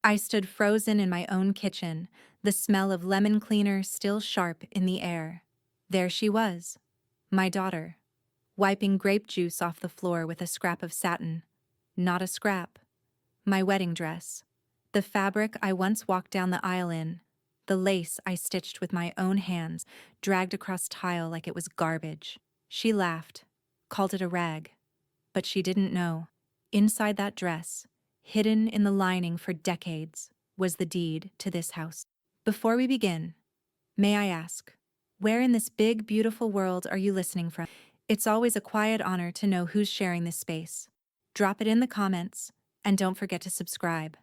I stood frozen in my own kitchen, the smell of lemon cleaner still sharp in the air. There she was, my daughter, wiping grape juice off the floor with a scrap of satin. Not a scrap. My wedding dress. The fabric I once walked down the aisle in. The lace I stitched with my own hands, dragged across tile like it was garbage. She laughed, called it a rag. But she didn't know. Inside that dress, hidden in the lining for decades, was the deed to this house. Before we begin, may I ask, where in this big, beautiful world are you listening from? It's always a quiet honor to know who's sharing this space. Drop it in the comments, and don't forget to subscribe.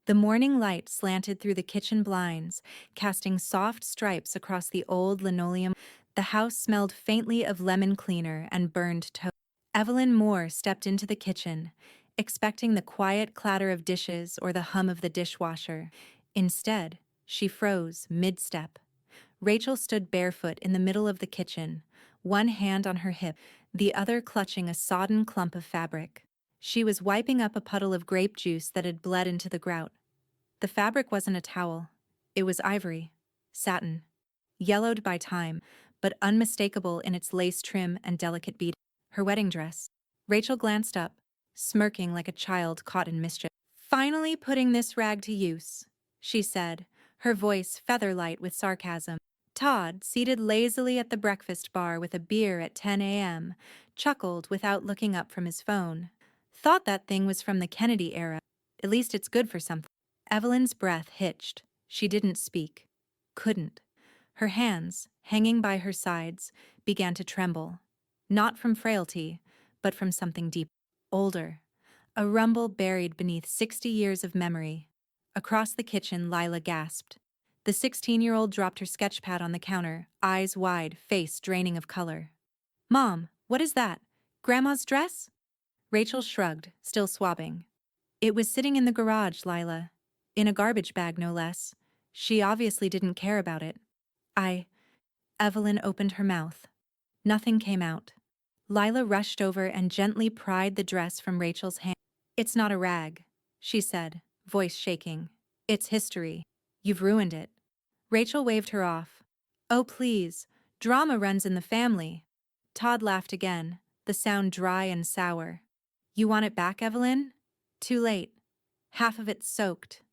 The morning light slanted through the kitchen blinds, casting soft stripes across the old linoleum. The house smelled faintly of lemon cleaner and burned toast. Evelyn Moore stepped into the kitchen, expecting the quiet clatter of dishes or the hum of the dishwasher. Instead, she froze mid-step. Rachel stood barefoot in the middle of the kitchen, one hand on her hip, the other clutching a sodden clump of fabric. She was wiping up a puddle of grape juice that had bled into the grout. The fabric wasn't a towel. It was ivory, satin, yellowed by time, but unmistakable in its lace trim and delicate bead. Her wedding dress. Rachel glanced up, smirking like a child caught in mischief. "Finally putting this rag to use," she said, her voice feather-light with sarcasm. Todd, seated lazily at the breakfast bar with a beer at 10 a.m., chuckled without looking up from his phone. "Thought that thing was from the Kennedy era. At least it's good for something." Evelyn's breath hitched. She didn't speak. Couldn't. Her hands, hanging by her sides, began to tremble. Not from frailty, but from something deep. Older. A rumble buried beneath 60 years of memory. Across the kitchen, Lila gasped. The 16-year-old dropped her sketchpad on the counter, eyes wide, face draining of color. "Mom, what is that? Grandma's dress?" Rachel shrugged, still swabbing. "It was sitting in the garage, Lila. In a garbage bag, no less. She obviously didn't care about it." Evelyn opened her mouth. Nothing came out. Lila rushed over and gently pried the dress from Rachel's hand. "It's not a rag," she said, voice shaking. "It's history. You've ruined it." Rachel waved her off. "Oh, please. Drama runs in the family." Todd laughed again, the sound dry and sour. "You want it back, Evelyn?" "Too late. Half of it's soaked."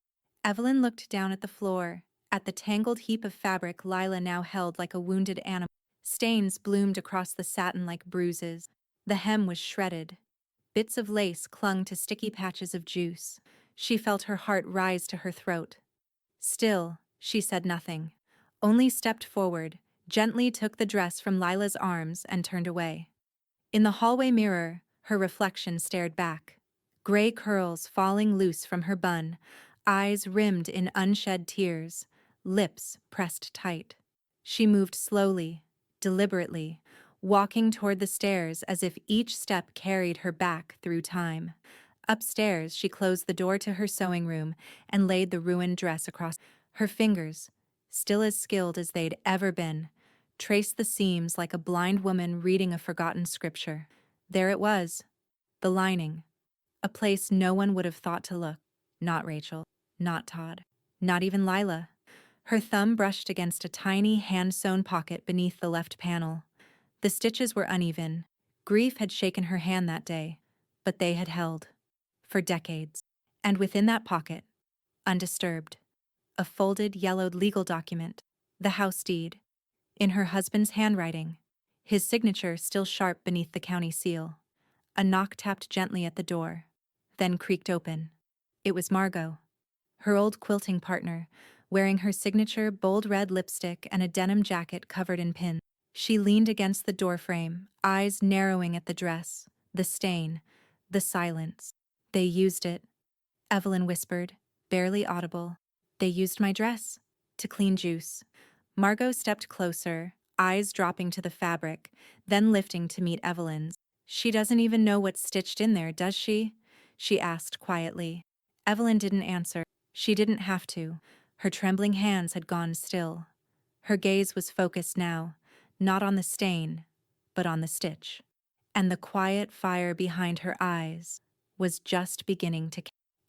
Evelyn looked down at the floor, at the tangled heap of fabric Lila now held like a wounded animal. Stains bloomed across the satin like bruises. The hem was shredded. Bits of lace clung to sticky patches of juice. She felt her heart rise to her throat. Still, she said nothing, only stepped forward, gently took the dress from Lila's arms and turned away. In the hallway mirror, her reflection stared back. Gray curls falling loose from her bun, eyes rimmed in unshed tears, lips pressed tight. She moved slowly, deliberately, walking toward the stairs as if each step carried her back through time. Upstairs, she closed the door to her sewing room and laid the ruined dress across. Her fingers, still as skilled as they'd ever been, traced the seams like a blind woman reading a forgotten scripture. There it was, the lining, a place no one would have thought to look. Not Rachel, not Todd, not even Lila. Her thumb brushed against a tiny hand-sewn pocket beneath the left panel. The stitches were uneven. Grief had shaken her hand that day, but they had held. For decades. And within that pocket, undisturbed, a folded, yellowed legal document, the house deed, in her husband's handwriting, his signature still sharp beneath the county seal. A knock tapped gently at the door, then creaked open. It was Margot, her old quilting partner, wearing her signature bold red lipstick and a denim jacket covered in pins. She leaned against the doorframe, eyes narrowing at the dress, the stain, the silence. "They used it," Evelyn whispered, barely audible. "They used my dress to clean juice." Margot stepped closer, eyes dropping to the fabric, then lifting to meet Evelyn's. "She doesn't even know what's stitched in there, does she?" she asked quietly. Evelyn didn't answer. She didn't have to. Her trembling hands had gone still. Her gaze was focused now, not on the stain, but on the stitch. And the quiet fire behind her eyes was just beginning to.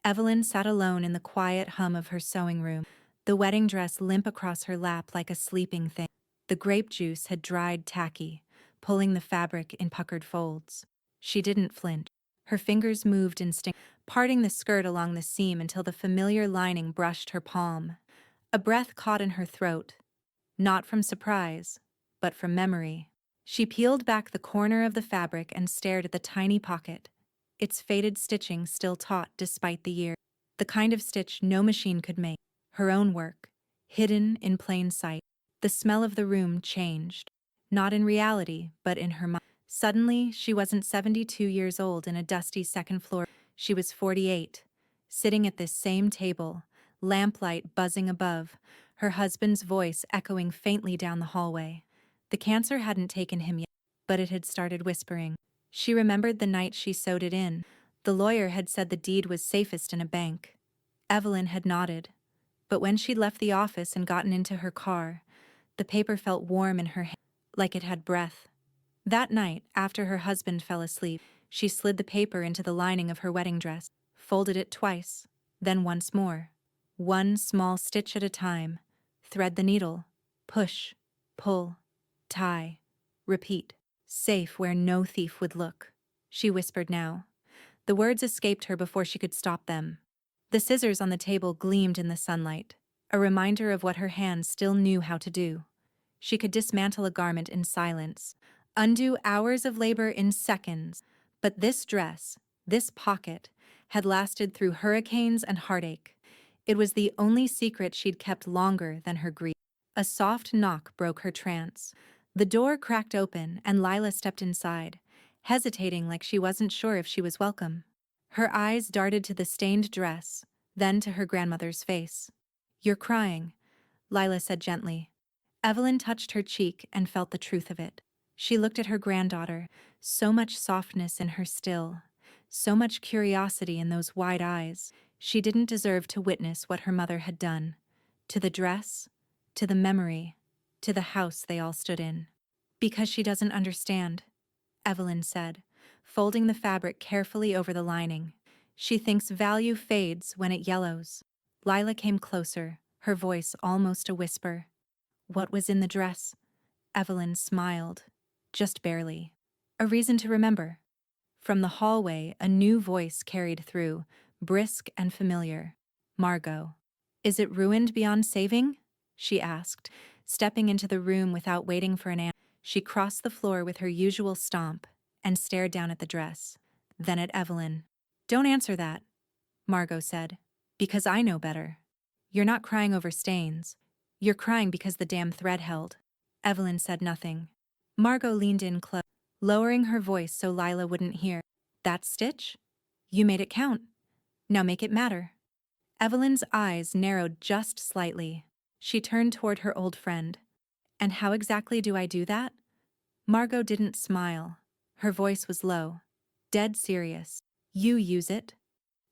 Evelyn sat alone in the quiet hum of her sewing room, the wedding dress limp across her lap like a sleeping thing. The grape juice had dried tacky, pulling the fabric in puckered folds. She didn't flinch. Her fingers moved instinctively, parting the skirt along the seam until the familiar lining brushed her palm. A breath caught in her throat, not from surprise, but from memory. She peeled back the corner of the fabric and stared at the tiny pocket, its faded stitching still taut despite the year. The kind of stitch no machine could make. Her own work, hidden in plain sight. The smell of the room changed. Not in reality, but in her mind. Suddenly, she wasn't 72 years old in a dusty second floor. She was 48, sitting at this same table, lamplight buzzing above, her husband's voice echoing faintly down the hallway. The cancer hadn't taken him yet, but it had started whispering. She remembered the night she sewed it in. The lawyer had said the deed was safest in a bank. Evelyn had nodded, but when she'd left the office and gotten into her car, the paper felt warm in her hand, like it had breath. That night, after her husband fell asleep, she slid the paper into the lining of her wedding dress, folded it twice, then once more. One small stitch at a time. Thread the needle. Push. Pull. Tie. Repeat. Safe where no thief would look. She whispered now. The words escaped her before she could stop them. The scissors on the table gleamed in the sunlight, a reminder of what her hands still knew how to do. She could dismantle a garment in silence, undo hours of labor in seconds. But this dress, this pocket, had lasted through hurricanes and heartache. It was the only secret she'd kept longer than her grief. A soft knock broke her trance. The door cracked open and Lila stepped inside, hesitating like she wasn't sure if she was welcome. Her eyes darted to the stained dress, then to her grandmother's face. "You're crying," Lila said gently. Evelyn touched her cheek and felt the truth of it. She looked at her granddaughter, so much softness in her still, so much curiosity in those wide eyes. She didn't deserve to witness what her mother had done. To the dress, to the memory, to the house they all stood in. "Because she doesn't understand," Evelyn said, folding the fabric carefully over the lining. "She thinks value fades when it yellows." Lila came closer, her voice almost a whisper. "What was in the dress?" Evelyn smiled, just barely. "A reason to remember." From the hallway, a new voice carried through, brisk and familiar. "Margot. Is it ruined beyond saving?" she asked, stepping into the room without waiting for an answer. She crossed the floor with her usual stomp and stared down at the dress, then at Evelyn. "Don't answer that," Margot said, "because I know better. You're not crying over stains. You're crying because the damn thread held." Evelyn said nothing. Margot leaned in close, lowering her voice so Lila wouldn't hear. "That stitch? You made it count. Now make it matter." Evelyn's eyes narrowed just slightly. She turned toward her old friend. "And how exactly do I do that?" Margot didn't smile. Her voice was low, dead serious. "You use it."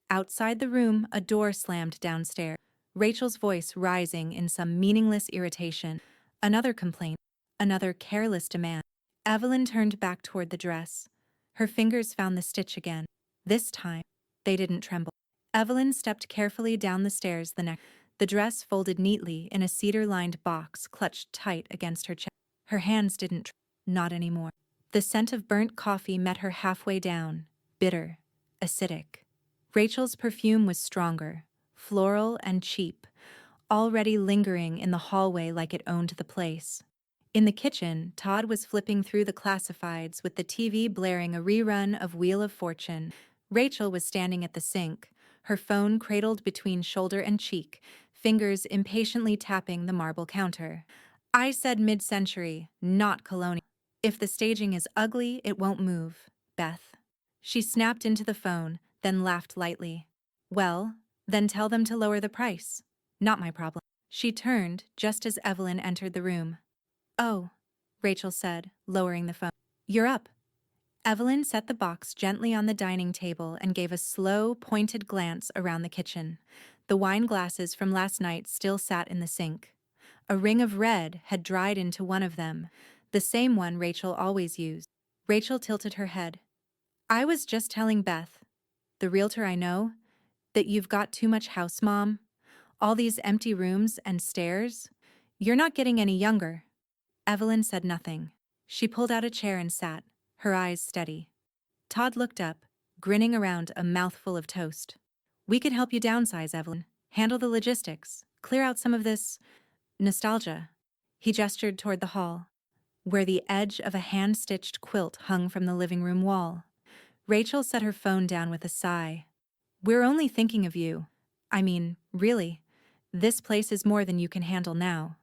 Outside the room, a door slammed downstairs, Rachel's voice rising in some meaningless irritation. Another complaint, another careless demand. Evelyn turned back toward the dress. Her fingers found the stitch again. This time, they didn't tremble. Evelyn stepped carefully down the stairs the dress folded neatly in a cedar-lined box clutched tight against her chest. Her hands didn't tremble. Not anymore. The scent of burnt coffee met her halfway down, bitter, acidic. Rachel's perfume was stronger, floral and cheap, already lingering in the hallway like it owned the place. In the kitchen, Todd was flipping through the classifieds with the TV blaring a rerun of Wheel of Fortune. Rachel was standing at the sink, her phone cradled between shoulder and cheek, fingers impatiently tapping the marble counter. "I said mid-century, not colonial. If the staging is ugly, it won't move, Beth." She snapped into the phone, then laughed lightly. "Well, then tell them to lower the price. Not my problem." She turned just as Evelyn entered the room. "Oh," Rachel said, lowering the phone. "You're up." Evelyn set the box gently on the dining table and gave a slow, pointed glance around the kitchen. The wine glasses from last night still sat in the sink. A ring of red had dried into one of them, the same one Rachel always used. Rachel tilted her head. "I was just telling Beth, the realtor I know, That you've got too much house, Mom? All these empty rooms and stairs? You're not getting any younger. Evelyn said nothing. She pulled out a chair and sat, her eyes steady. Todd looked up, grinning around a mouthful of toast. We could help you downsize, Evelyn. Handle the logistics. Clear out some of this nostalgia. He gestured toward the hall, where the edge of a hand-stitched quilt hung from the living room wall. Rachel set her phone down with a sigh. We're only thinking of you. I mean, really. This place is more than you can handle now.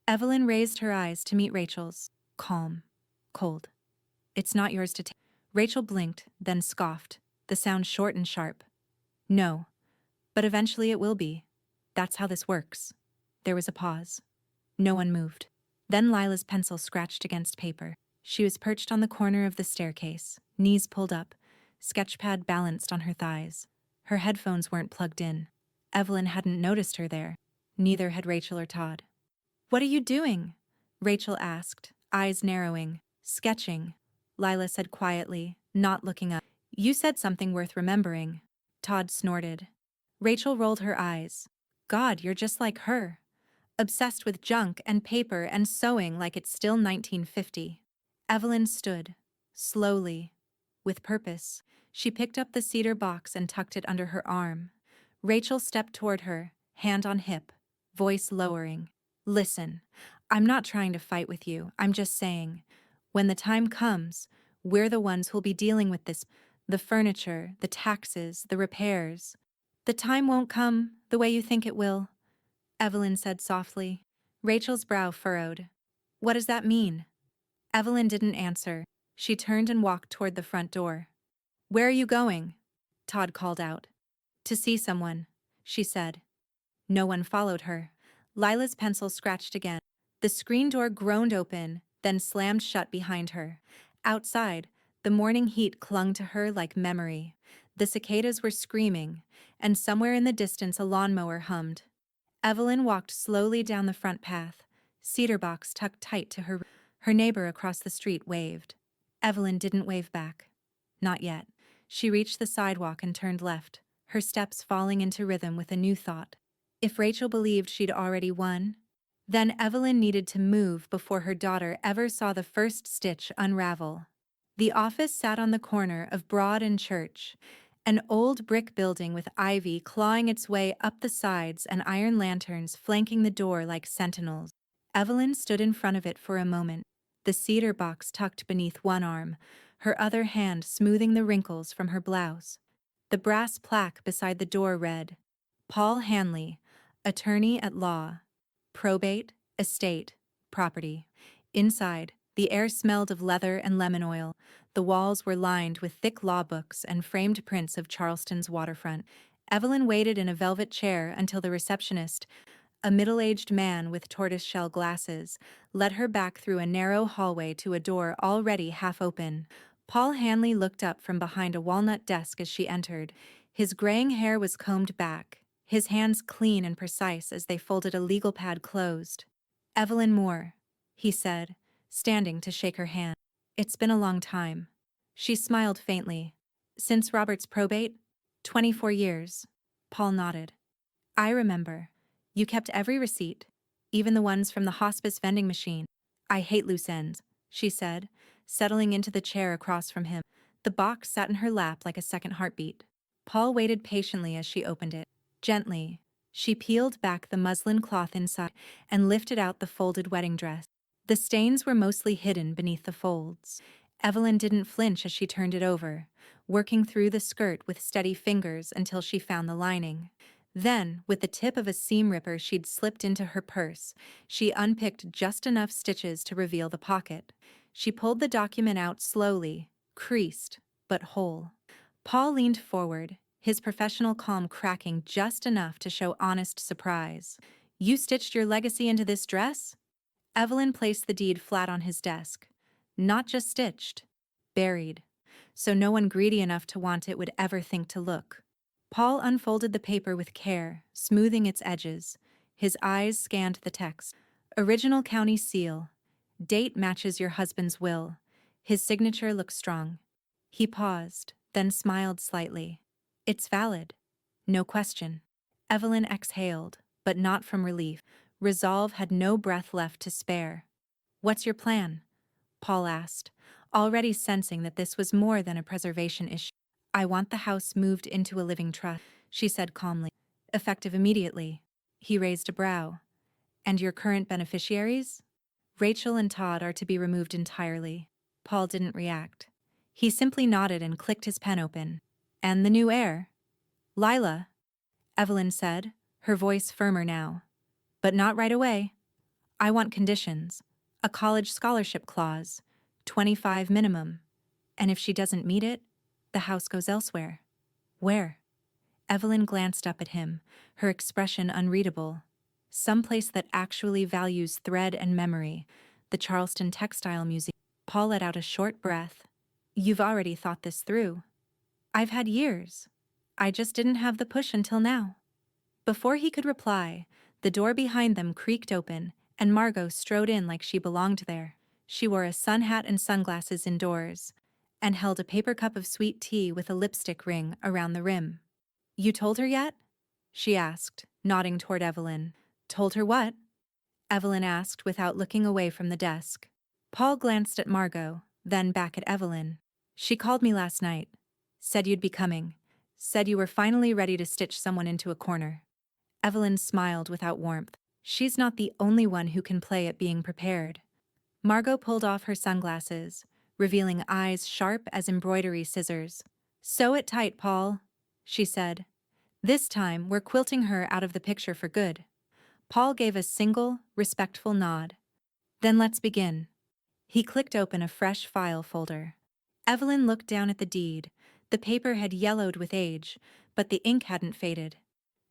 Evelyn raised her eyes to meet Rachel's. Calm. Cold. It's not yours to take. Rachel blinked, then scoffed, the sound short and sharp. No. But eventually it will be. That's how this works. There was a pause. No one moved. Then Lila's pencil scratched against paper. She was perched on the corner of the staircase, knees pulled up, sketchpad balanced on her thighs. Her headphones weren't plugged in. Evelyn hadn't noticed her there. Neither had Rachel or Todd. What are you doing? Rachel asked, eyes narrowing. Sketching, Lila said quietly, not looking up. You said something worth remembering. Todd snorted. Rachel rolled her eyes. God, you're just like her. Obsessed with junk and paper and sewing like it's still 1950. Evelyn stood, slowly, with purpose. She picked up the cedar box and tucked it under her arm. Rachel stepped toward her, hand on hip, voice lowering. Listen, I'm not trying to fight with you. I'm just saying, when the time comes, we're the ones who'll be dealing with this. The furniture, the taxes, the repairs. The time won't come the way you think it will, Evelyn said softly. Rachel's brow furrowed. What does that mean? Evelyn didn't answer. She turned and walked toward the front door. Where are you going? Todd called out. To see someone, she said. No one followed her. Lila's pencil scratched again. The screen door groaned open, then slammed shut behind her. Outside, the morning heat clung to her like memory. The cicadas were screaming, and somewhere in the distance a lawnmower hummed. Evelyn walked slowly down the front path, cedar box tucked tight to her. Her neighbor across the street waved. Evelyn didn't wave back. Not yet. She reached the sidewalk and turned left, her steps falling into rhythm with a new thought. If Rachel believed she'd already won, then Evelyn needed to move before her daughter ever saw the first stitch unravel. The office sat on the corner of Broad and Church, an old brick building with ivy clawing its way up the sides and iron lanterns flanking the door like sentinels. Evelyn stood in front of it for a moment, the cedar box tucked beneath one arm, her other hand smoothing the wrinkles from her blouse. The brass plaque beside the door read, Paul Hanley, Attorney at Law. Probate, estate, property. Inside, the air smelled of leather and lemon oil. The walls were lined with thick law books and framed prints of Charleston's waterfront. Evelyn waited in a velvet chair until the receptionist, a middle-aged man with tortoiseshell glasses, led her back through a narrow hallway to a door already half open. Paul Hanley looked up from behind a walnut desk as she entered. His graying hair was combed back, his hands clean and precise as they folded a legal pad closed. Evelyn Moore, he said, standing to shake her hand. It's been a long time. She smiled faintly. Since Robert's probate? 24 years. Paul nodded. I remember. You kept every receipt, even the ones from the hospice vending machine. I hate loose ends, she said, settling into the chair across from him. The box sat in her lap like a second heartbeat. Paul waited patiently as she opened it. Gently, she peeled back the muslin cloth inside and lifted out the folded wedding dress. The stains were mostly hidden beneath the folds. Evelyn didn't flinch as she turned it over, working through the skirt with steady fingers until she found the lining. Then, with the tip of a seam ripper she'd slipped into her purse, she unpicked just enough stitches to reveal the pocket. She pulled the document out slowly, creased, but whole. Paul leaned forward, his professional calm cracking just enough to show honest surprise. You stitched your legacy into this dress? Evelyn placed the deed flat on his desk. Not just stitched, buried, so no one greedy enough to want it would ever think to look. Paul unfolded the paper with care, smoothing its edges. His eyes scanned the text. Original county seal. Date matches your husband's will. His signature looks strong. He paused, then smiled slightly. It's valid. No question. Evelyn exhaled, but not from relief. Resolve had no breath left to spare. What's your plan? Paul asked, already sensing that this was more than a preservation issue. I want the house moved into a living trust, she said calmly. Effective immediately. He raised a brow. And your current beneficiaries? Rachel and Todd are to be removed entirely. Paul didn't react. He simply nodded and clicked his pen open. And the new heir? Lila, Evelyn said, her voice firmer now. But not right away. I want conditions. A college scholarship clause. 25 minimum. And if she doesn't meet it, the house goes elsewhere. Where? Evelyn glanced up at him, her expression unreadable. Someplace that actually values thread and memory. The Charleston Textile Museum. Paul let out a short breath. You've already thought this through. I've had years. I just didn't have the push until now. Before he could reply, the door behind them creaked open, and Margot strode in like she belonged there. She wore a sun hat and sunglasses indoors, and held a paper cup of sweet tea with a lipstick ring around the rim. You told her yet? She asked, nodding toward Evelyn. Told her what? Evelyn asked without looking away from the desk. Paul glanced at Margot, then back at Evelyn. She called me last night. Said you'd be coming. Said you were finally ready to stitch someone into a corner. Evelyn smiled without warmth. She's not the only one who can play at being prepared. Margot pulled off her sunglasses, revealing eyes sharp as embroidery scissors. Sew it tight, Paul, she said. This time, we're quilting her out of the picture for good. Paul gave a single, respectful nod. Then let's begin. He clicked open a fresh file folder. Evelyn looked down at the deed. The paper had yellowed with age, but the ink hadn't faded.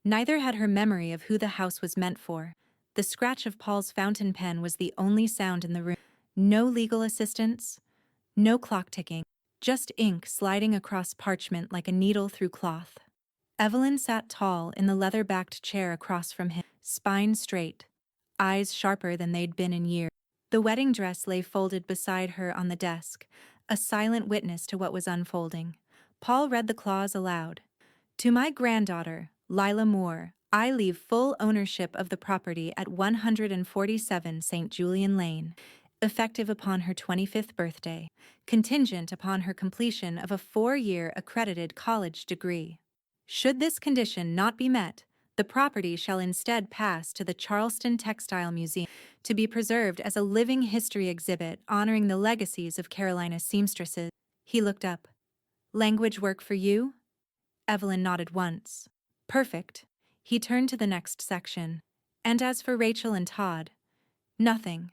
Neither had her memory of who the house was meant for. The scratch of Paul's fountain pen was the only sound in the room. No legal assistance, no clock ticking, just ink sliding across parchment like a needle through cloth. Evelyn sat tall in the leather-backed chair across from him, spine straight, eyes sharper than they'd been in years. The wedding dress lay folded beside her on the desk, a silent witness to what was unfolding. Paul read the clause aloud. To my granddaughter, Lila Moore, I leave full ownership of the property at 147 St. Julian Lane, effective upon her 25th birthday, contingent upon her completion of a 4-year accredited college degree. Should this condition not be met, the property shall instead pass to the Charleston Textile Museum to be preserved as a living history exhibit honoring the legacies of Carolina seamstresses. He looked up. Language work for you? Evelyn nodded once. Perfect. He turned to the next section. And as for Rachel and Todd? Nothing,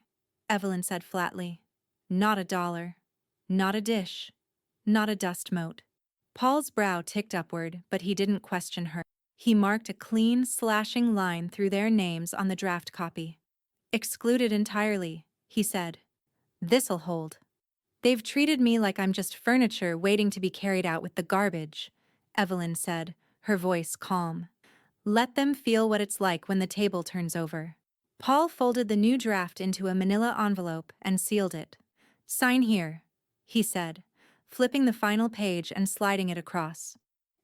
Evelyn said flatly. Not a dollar. Not a dish. Not a dust mote. Paul's brow ticked upward, but he didn't question her. He marked a clean, slashing line through their names on the draft copy. Excluded entirely, he said. This'll hold. They've treated me like I'm just furniture waiting to be carried out with the garbage, Evelyn said, her voice calm. Let them feel what it's like when the table turns over. Paul folded the new draft into a manila envelope and sealed it. Sign here, he said, flipping the final page and sliding it across.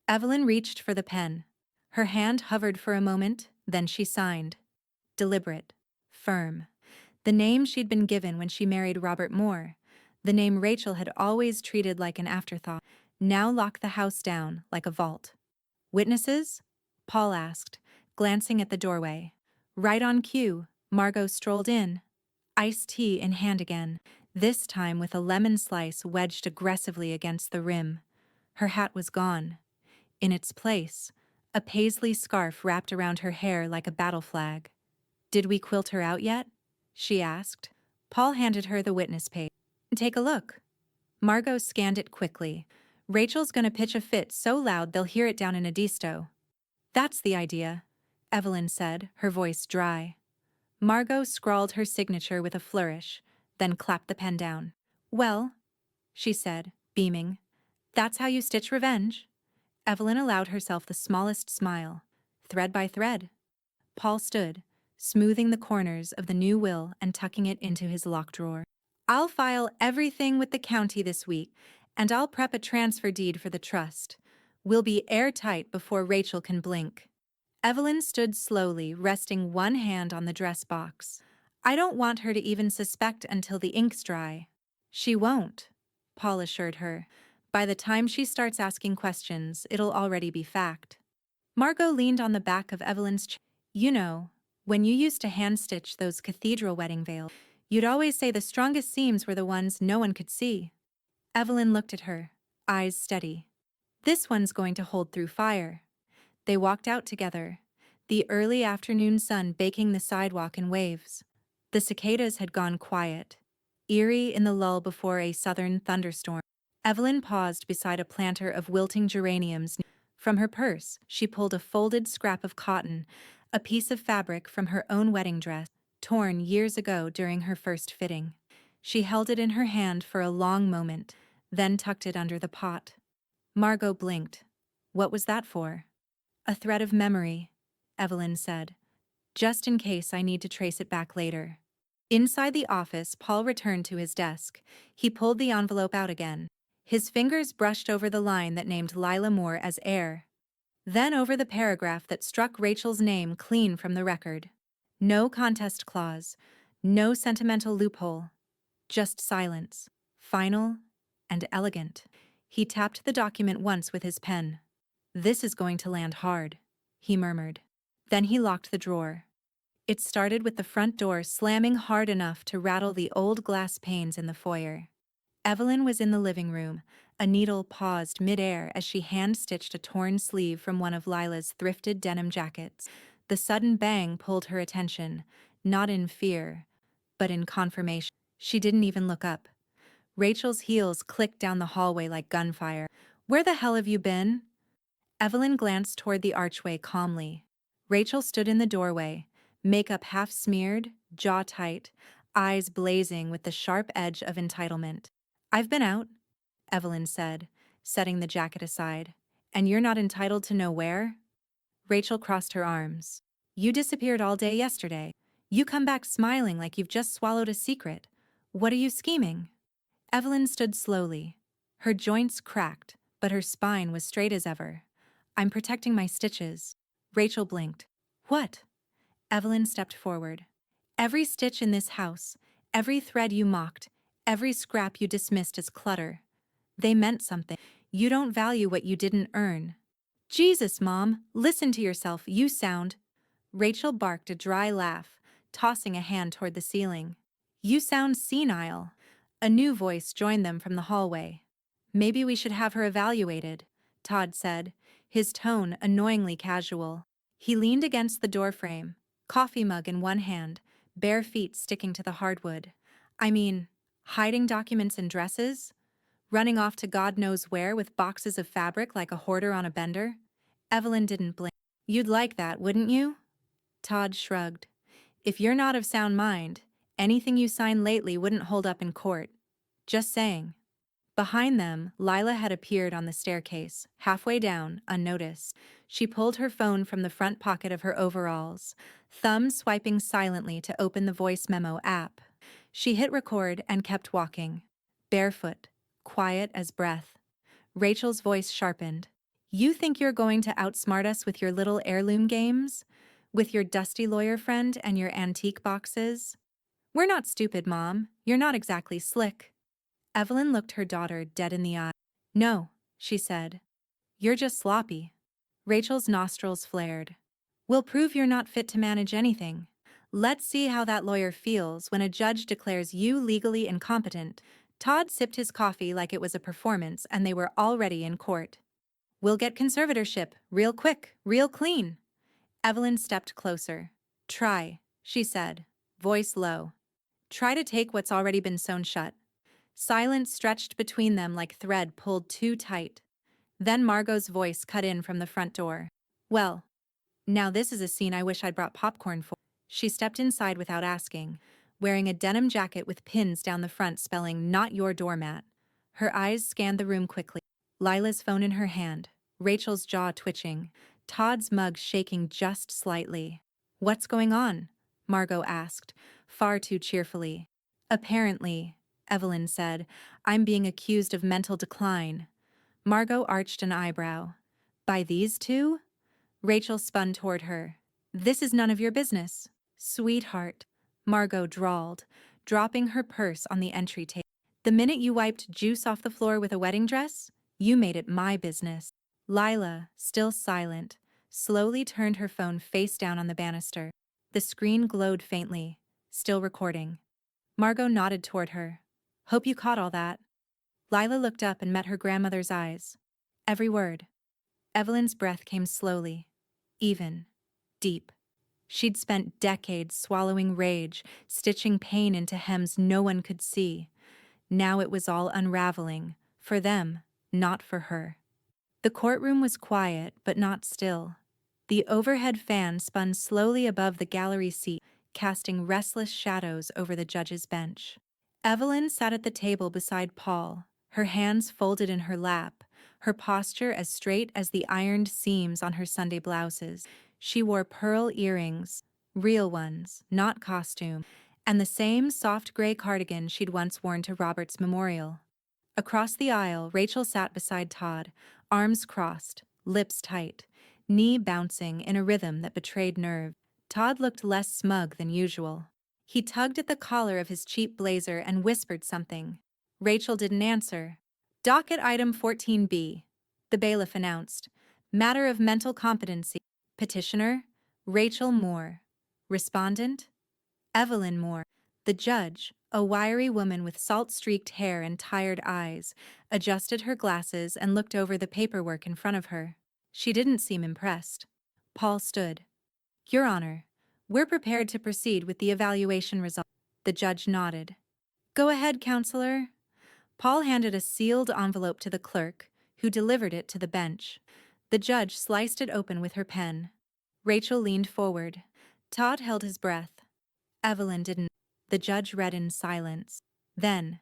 Evelyn reached for the pen. Her hand hovered for a moment, then she signed. Deliberate. Firm. The name she'd been given when she married Robert Moore, the name Rachel had always treated like an afterthought, now locked the house down like a vault. Witnesses? Paul asked, glancing at the doorway. Right on cue, Margot strolled in, iced tea in hand again, this time with a lemon slice wedged aggressively against the rim. Her hat was gone. In its place, a paisley scarf wrapped around her hair like a battle flag. Did we quilt her out yet? She asked. Paul handed her the witness page. Take a look. Margot scanned it quickly. Rachel's gonna pitch a fit so loud they'll hear it down in Edisto. That's the idea, Evelyn said, her voice dry. Margot scrawled her signature with a flourish, then clapped the pen down. Well, she said, beaming. That's how you stitch revenge. Evelyn allowed herself the smallest smile. Thread by thread. Paul stood, smoothing the corners of the new will and tucking it into his lock drawer. I'll file everything with the county this week, and I'll prep a transfer deed for the trust. Will be airtight before Rachel can blink. Evelyn stood slowly, resting one hand on the dress box. I don't want her to even suspect until the ink's dry. She won't, Paul assured her. By the time she starts asking questions, it'll already be fact. Margot leaned on the back of Evelyn's chair. You know, when you used to hand-stitch those cathedral wedding veils, you'd always say the strongest seams were the ones no one could see. Evelyn looked at her, eyes steady. This one's going to hold through fire. They walked out together, the early afternoon sun baking the sidewalk in waves. The cicadas had gone quiet, eerie in the lull before a southern thunderstorm. Evelyn paused beside a planter of wilting geraniums. From her purse, she pulled a folded scrap of cotton, a piece of fabric from her own wedding dress, torn years ago during her first fitting. She held it in her hand for a long moment, then tucked it under the pot. Margot blinked. What was that for? A thread of memory, Evelyn said, just in case I need to trace it back later. Inside the office, Paul returned to his desk. He pulled the envelope out again. His fingers brushed over the line that named Lila Moore as heir. Then over the paragraph that struck Rachel's name clean from the record. No contest clause, no sentimental loophole, just silence, final and elegant. He tapped the document once with his pen. This is going to land hard, he murmured. Then he locked the drawer. It started with the front door slamming hard enough to rattle the old glass panes in the foyer. Evelyn was in the living room. A needle paused mid-air as she hand-stitched a torn sleeve from one of Lila's thrifted denim jackets. The sudden bang pulled her attention, not in fear, but in confirmation. She didn't even look up. Rachel's heels clicked down the hallway like gunfire. Where the hell have you been? Evelyn glanced toward the archway calmly. Rachel stood in the doorway, makeup half-smeared, jaw tight, eyes blazing with the sharp edge of entitlement. I've been out, Evelyn said, setting the jacket aside. And you're not entitled to know where? Rachel crossed her arms. You disappeared all day yesterday. You come back smiling like you've just swallowed a secret. What are you scheming? Evelyn stood slowly. Her joints cracked, but her spine was straight as ever. I'm protecting my stitches. Rachel blinked. What? Evelyn stepped forward. Every stitch in this house, every thread you mocked, every scrap you dismissed as clutter. They meant something. You don't value what you didn't earn. Jesus, Mom, listen to yourself, you sound. Rachel barked a dry laugh, tossing a hand toward the ceiling. You sound senile. A new voice joined them from the hallway. Maybe we should have her evaluated, Todd said, his tone annoyingly casual. He leaned against the doorframe, coffee mug in one hand, bare feet sticking to the hardwood. I mean, hiding documents in dresses? Running off to God knows where with boxes of fabric like a hoarder on a bender? Evelyn didn't blink. You'd like that, wouldn't you? Todd shrugged. If you're not of sound mind, anything you signed lately wouldn't hold up in court. Just saying. Behind them, Lila had appeared on the staircase, halfway down, unnoticed. She pulled her phone from the front pocket of her overalls, thumb swiping silently to open the voice memo app. She hit record and kept walking, barefoot, quiet as breath. Rachel's voice sharpened. You think you're going to outsmart us with your little heirloom games? With your dusty lawyer friend and your antique boxes? We're not stupid, Mom. You're not exactly slick. Evelyn looked her daughter dead in the eye. No, she said. You're just sloppy. Rachel's nostrils flared. We'll prove you're not fit to manage anything. Let's see how that lawyer feels when a judge declares you legally incompetent. Todd sipped his coffee like it was a performance and they were already in court. We'll get conservatorship, real quick, real clean. Evelyn stepped closer. Try, she said, voice low. Try to take what's already been sewn shut. Silence stretched between them like thread pulled too tight. Then Margot's voice cut in from the front door. Well, now this is a scene I wish I'd brought popcorn for. She stepped inside without asking, wearing a denim jacket with pins down the front spelling "Not your doormat." Her eyes scanned the room quickly. Lila's phone in her hand, Rachel's jaw twitching, Todd's mug shaking just slightly. What's going on? Margot asked, far too cheerfully. Apparently, Evelyn said, I'm being accused of mental decline. Margot arched an eyebrow. By these two? Rachel spun toward her. This is none of your business. Sweetheart, Margot drawled, dropping her purse on the entry table. The minute you wiped juice off the floor with a wedding dress, you made it my business. Lila, still silent, slowly turned her phone face down on the banister. The screen glowed faintly, still recording. Margot nodded toward her. Hope you caught all that. Lila looked up and met her grandmother's eyes. Every word. Evelyn's breath came slowly, even, deep. She'd spent decades swallowing rage, stitching pain into hems no one could see. Now it was all unraveling, for them, not for her. The courtroom was quiet, but not still. The overhead fan spun slowly above the gallery seat, casting restless shadows over the judge's bench. Evelyn sat at the table beside Paul, her hands folded in her lap, her posture as straight as the ironed seams on her Sunday blouses. She wore pearl earrings, real ones, not costume, and the same soft gray cardigan she'd once worn to Robert's memorial. Across the aisle, Rachel sat beside Todd, arms crossed, lips tight, knee bouncing in a rhythm that betrayed nerve. Todd looked less smug than usual. He tugged at the collar of his cheap blazer and whispered something. Rachel didn't answer. Docket item 14B, the bailiff announced. Matter of mental competency. Petitioner, Rachel Moore. Respondent, Evelyn Moore. The judge, a wiry woman with salt-streaked hair and tired eyes, adjusted her glasses and looked over the paperwork in front of her. She didn't seem impressed. Paul stood. Your Honor, we're prepared to proceed with the evaluation results. The judge nodded. Go ahead, counselor. Paul handed a sealed envelope to the clerk, who delivered it to the bench. The judge sliced it open with her pen. Rachel leaned forward. Todd held his breath. Evelyn didn't. The judge read in silence. Then,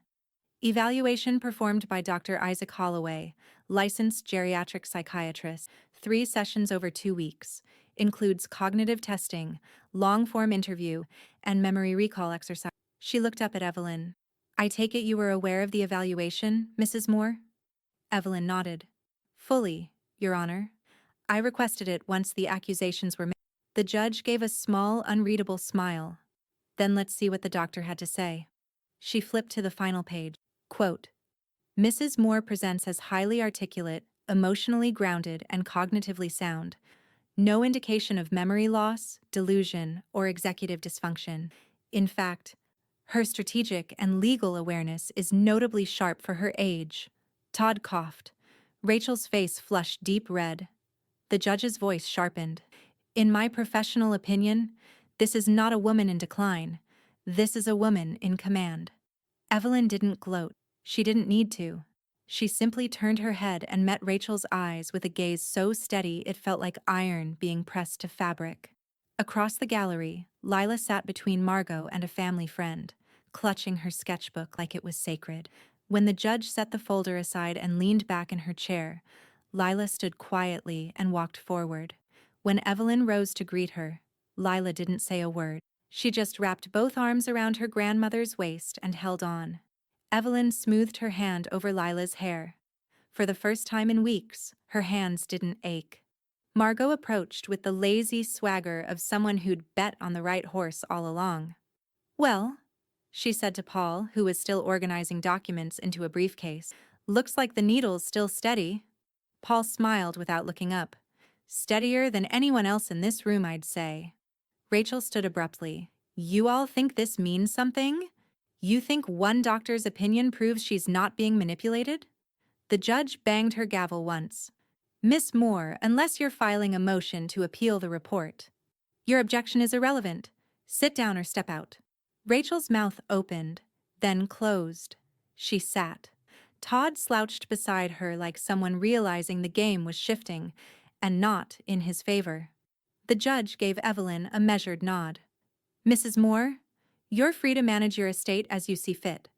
evaluation performed by Dr. Isaac Holloway, licensed geriatric psychiatrist, 3 sessions over 2 weeks, includes cognitive testing, long-form interview, and memory recall exercise. She looked up at Evelyn. I take it you were aware of the evaluation, Mrs. Moore? Evelyn nodded. Fully, Your Honor. I requested it once the accusations were made. The judge gave a small, unreadable smile. Then let's see what the doctor had to say. She flipped to the final page. Quote, Mrs. Moore presents as highly articulate, emotionally grounded, and cognitively sound. No indication of memory loss, delusion, or executive dysfunction. In fact, her strategic and legal awareness is notably sharp for her age. Todd coughed. Rachel's face flushed deep red. The judge's voice sharpened. In my professional opinion, this is not a woman in decline. This is a woman in command. Evelyn didn't gloat. She didn't need to. She simply turned her head and met Rachel's eyes with a gaze so steady it felt like iron being pressed to fabric. Across the gallery, Lila sat between Margot and a family friend, clutching her sketchbook like it was sacred. When the judge set the folder aside and leaned back in her chair, Lila stood quietly and walked forward. When Evelyn rose to greet her, Lila didn't say a word. She just wrapped both arms around her grandmother's waist and held on. Evelyn smoothed her hand over Lila's hair. For the first time in weeks, her hands didn't ache. Margot approached with the lazy swagger of someone who'd bet on the right horse all along. Well, she said to Paul, who was still organizing documents into a briefcase, looks like the needle's still steady. Paul smiled without looking up. Steadier than anyone else in this room, I'd say. Rachel stood abruptly. You all think this means something? You think one doctor's opinion proves she's not being manipulated? The judge banged her gavel once. Miss Moore, unless you're filing a motion to appeal the report, your objection is irrelevant. Sit down or step out. Rachel's mouth opened, then closed. She sat. Todd slouched beside her like someone realizing the game was shifting, and not in his favor. The judge gave Evelyn a measured nod. Mrs. Moore, you're free to manage your estate as you see fit.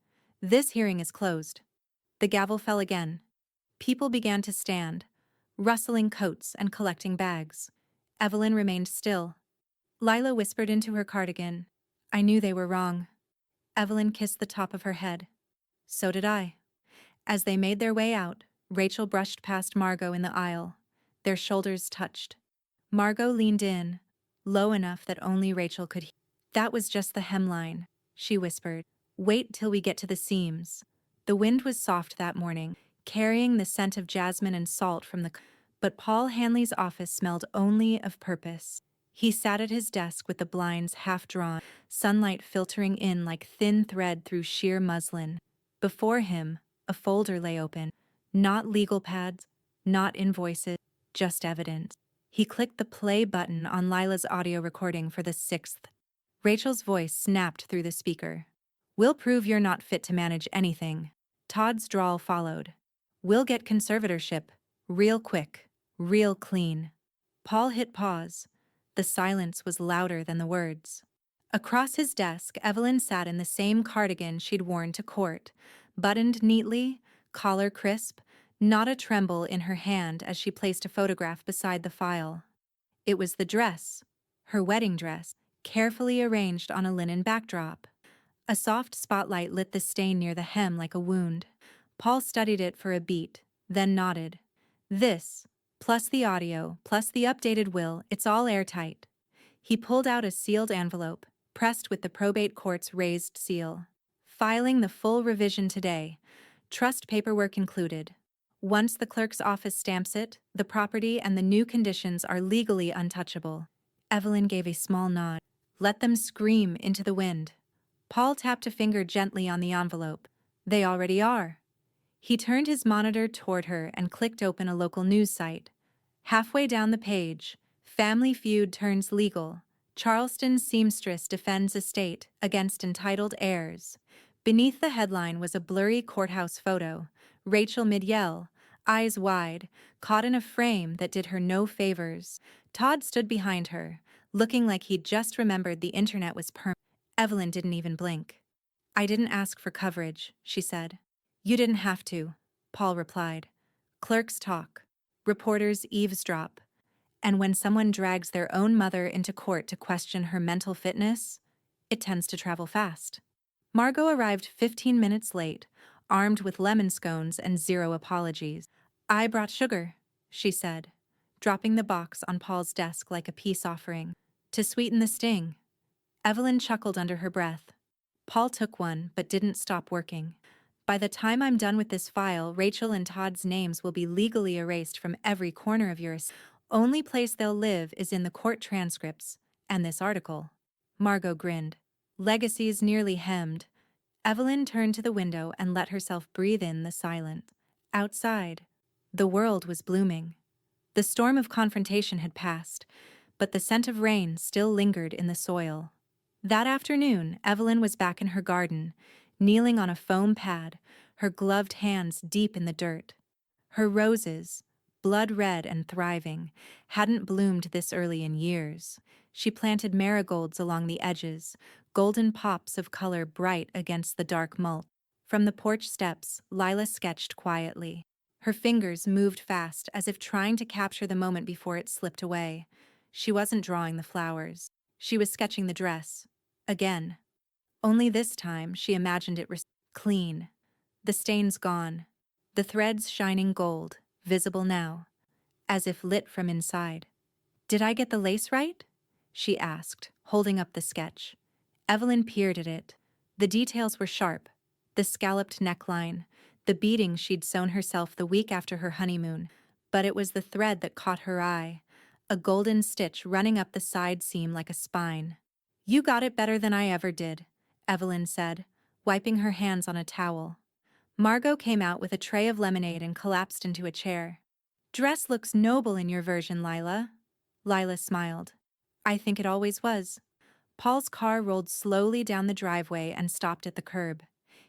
This hearing is closed. The gavel fell again. People began to stand, rustling coats and collecting bags. Evelyn remained still. Lila whispered into her cardigan. I knew they were wrong. Evelyn kissed the top of her head. So did I. As they made their way out, Rachel brushed past Margot in the aisle. Their shoulders touched. Margot leaned in, low enough that only Rachel could hear. That was just the hemline, she whispered. Wait till we get to the seams. The wind was soft that morning, carrying the scent of jasmine and salt from the... But Paul Hanley's office smelled only of purpose. He sat at his desk with the blinds half drawn, sunlight filtering in like thin thread through sheer muslin. Before him, a folder lay open. Not legal pads, not invoices, just evidence. He clicked the play button on Lila's audio recording for the 6th. Rachel's voice snapped through the speaker. We'll prove you're not fit to manage anything. Todd's drawl followed. We'll get conservatorship. Real quick. Real clean. Paul hit pause. The silence was louder than the words. Across his desk, Evelyn sat in the same cardigan she'd worn to court, buttoned neatly, collar crisp, not a tremble in her hand as she placed a photograph beside the file. It was the dress, her wedding dress, carefully arranged on a linen backdrop. A soft spotlight lit the stain near the hem like a wound. Paul studied it for a beat, then nodded. This, plus the audio, plus the updated will, it's all airtight. He pulled out a sealed envelope, pressed with the probate court's raised seal. Filing the full revision today, trust paperwork included. Once the clerk's office stamps it, the property and the new conditions are legally untouchable. Evelyn gave a small nod. Let them scream into the wind. Paul tapped a finger gently on the envelope. They already are. He turned his monitor toward her and clicked open a local news site. Halfway down the page, Family Feud turns legal. Charleston seamstress defends estate against entitled heirs. Beneath the headline was a blurry courthouse photo. Rachel mid-yell, eyes wide, caught in a frame that did her no favors. Todd stood behind her, looking like he'd just remembered the internet was permanent. Evelyn didn't even blink. I didn't ask for coverage, she said. You didn't have to, Paul replied. Clerks talk. Reporters eavesdrop. And when someone drags their own mother into court to question her mental fitness, it tends to travel fast. Margot arrived 15 minutes late, armed with lemon scones and zero apologies. I brought sugar, she said, dropping the box on Paul's desk like a peace offering. To sweeten the sting. Evelyn chuckled under her breath. Paul took one but didn't stop working. By the time I'm done with this file, Rachel and Todd's names will be legally erased from every corner of your estate. Only place they'll live is in the court transcripts and this article. Margot grinned. Legacies nearly hemmed. Evelyn turned to the window and let herself breathe in the silence. Outside, the world was blooming. The storm of confrontation had passed, but the scent of rain still lingered in the soil. That afternoon, Evelyn was back in her garden, kneeling on a foam pad, her gloved hands deep in the dirt. Her roses, blood red and thriving, hadn't bloomed this early in years. She planted marigolds along the edges, golden pops of color bright against the dark mulch. From the porch steps, Lila sketched quietly. Her fingers moved fast, as if trying to capture the moment before it slipped away. She wasn't drawing the flowers. She was sketching the dress. Again. Only this time, she imagined it clean. The stains gone. The threads shining gold, visible now, as if lit from inside. Did I get the lace right? She asked, holding up the sketch. Evelyn peered at it. The details were sharp. The scalloped neckline, the beading she'd sewn herself the week after her honeymoon. But it was the thread that caught her eye, a golden stitch running up the side seam like a spine. You got it better than I ever did, Evelyn said, wiping her hands on a towel. Margot came out with a tray of lemonade and collapsed into a chair. Dress looks noble in your version, Lila. Lila smiled. I think it always was. Paul's car rolled slowly down the driveway and stopped at the curb.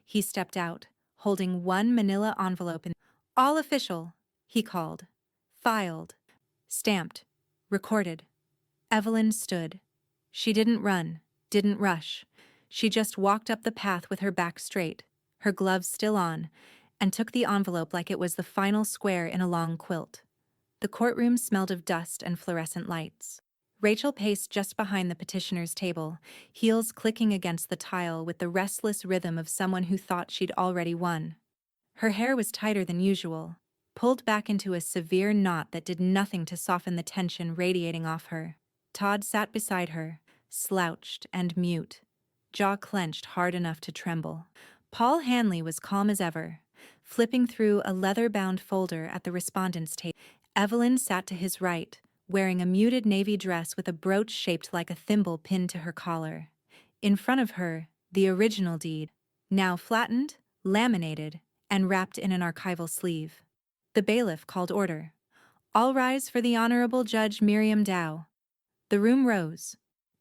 He stepped out, holding one manila envelope in. All official, he called. Filed. Stamped. Recorded. Evelyn stood. She didn't run, didn't rush. She just walked up the path with her back straight, her gloves still on, and took the envelope like it was the final square in a long quilt. The courtroom smelled of dust and fluorescent lights. Rachel paced just behind the petitioner's table, heels clicking against the tile with the restless rhythm of someone who thought she'd already won. Her hair was tighter than usual, pulled back into a severe knot that did nothing to soften the tension radiating off her. Todd sat beside her, slouched and mute, jaw clenched hard enough to tremble. Paul Hanley was calm as ever, flipping through a leather-bound folder at the respondent's table. Evelyn sat to his right, wearing a muted navy dress with a brooch shaped like a thimble pinned to her collar. In front of her, the original deed, now flattened, laminated, and wrapped in an archival sleeve. The bailiff called order. "All rise for the Honorable Judge Miriam Dow." The room rose.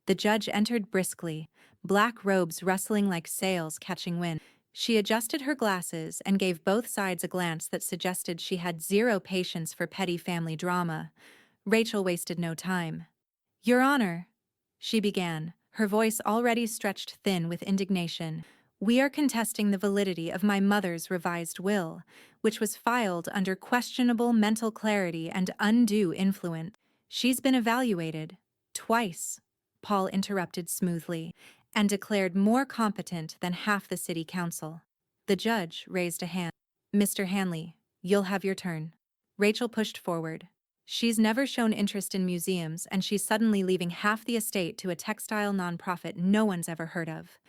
The judge entered briskly, black robes rustling like sails catching wind. She adjusted her glasses and gave both sides a glance that suggested she had zero patience for petty family drama. Rachel wasted no time. "Your Honor," she began, her voice already stretched thin with indignation, "we are contesting the validity of my mother's revised will, which was filed under questionable mental clarity and undue influence. She's been evaluated. Twice," Paul interrupted smoothly, "and declared more competent than half the city council." The judge raised a hand. "Mr. Hanley, you'll have your turn." Rachel pushed forward. She's never shown interest in museums, and she's suddenly leaving half the estate to a textile nonprofit no one's ever heard of.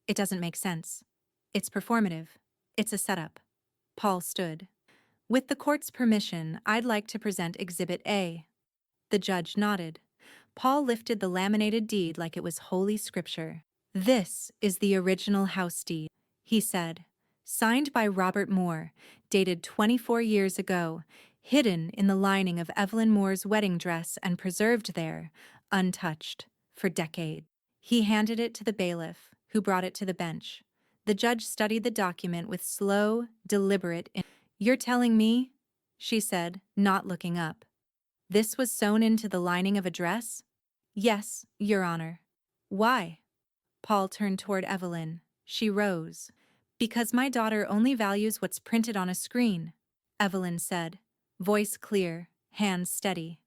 It doesn't make sense. It's performative. It's a setup. Paul stood. "With the court's permission, I'd like to present Exhibit A." The judge nodded. Paul lifted the laminated deed like it was holy scripture. "This is the original house deed," he said, "signed by Robert Moore, dated 24 years ago, hidden in the lining of Evelyn Moore's wedding dress and preserved there, untouched, for decades." He handed it to the bailiff, who brought it to the bench. The judge studied the document with slow, deliberate "You're telling me," she said, not looking up, "this was sewn into the lining of a dress?" "Yes, Your Honor." "Why?" Paul turned toward Evelyn. She rose. "Because my daughter only values what's printed on a screen," Evelyn said, voice clear, hands steady.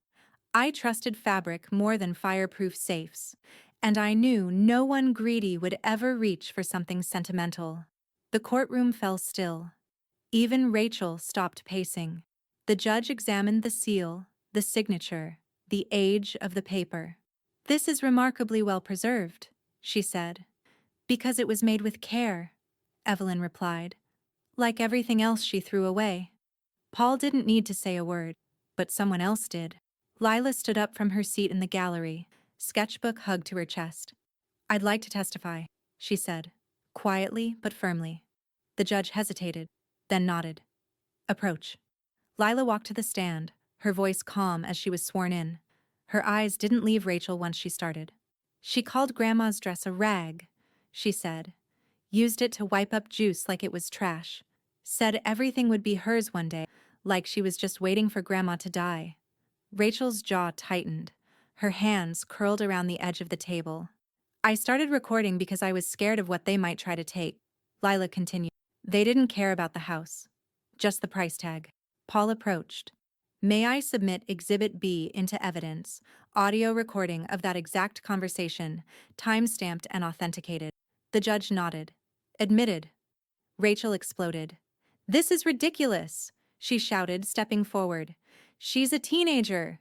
"I trusted fabric more than fireproof safes, and I knew no one greedy would ever reach for something sentimental." The courtroom fell still. Even Rachel stopped pacing. The judge examined the seal, the signature, the age of the paper. "This is remarkably well preserved," she said. "Because it was made with care," Evelyn replied, "like everything else she threw away." Paul didn't need to say a word, but someone else did. Lila stood up from her seat in the gallery, sketchbook hugged to her chest. "I'd like to testify," she said, quietly but firmly. The judge hesitated, then nodded. "Approach." Lila walked to the stand, her voice calm as she was sworn in. Her eyes didn't leave Rachel once she started. "She called Grandma's dress a rag," she said. "Used it to wipe up juice like it was trash. Said everything would be hers one day, like she was just waiting for Grandma to die." Rachel's jaw tightened. Her hands curled around the edge of the table. "I started recording because I was scared of what they might try to take," Lila continued. "They didn't care about the house. Just the price tag." Paul approached. "May I submit Exhibit B into evidence, audio recording of that exact conversation, time-stamped and authenticated?" The judge nodded. "Admitted." Rachel exploded. "This is ridiculous," she shouted, stepping forward. "She's a teenager.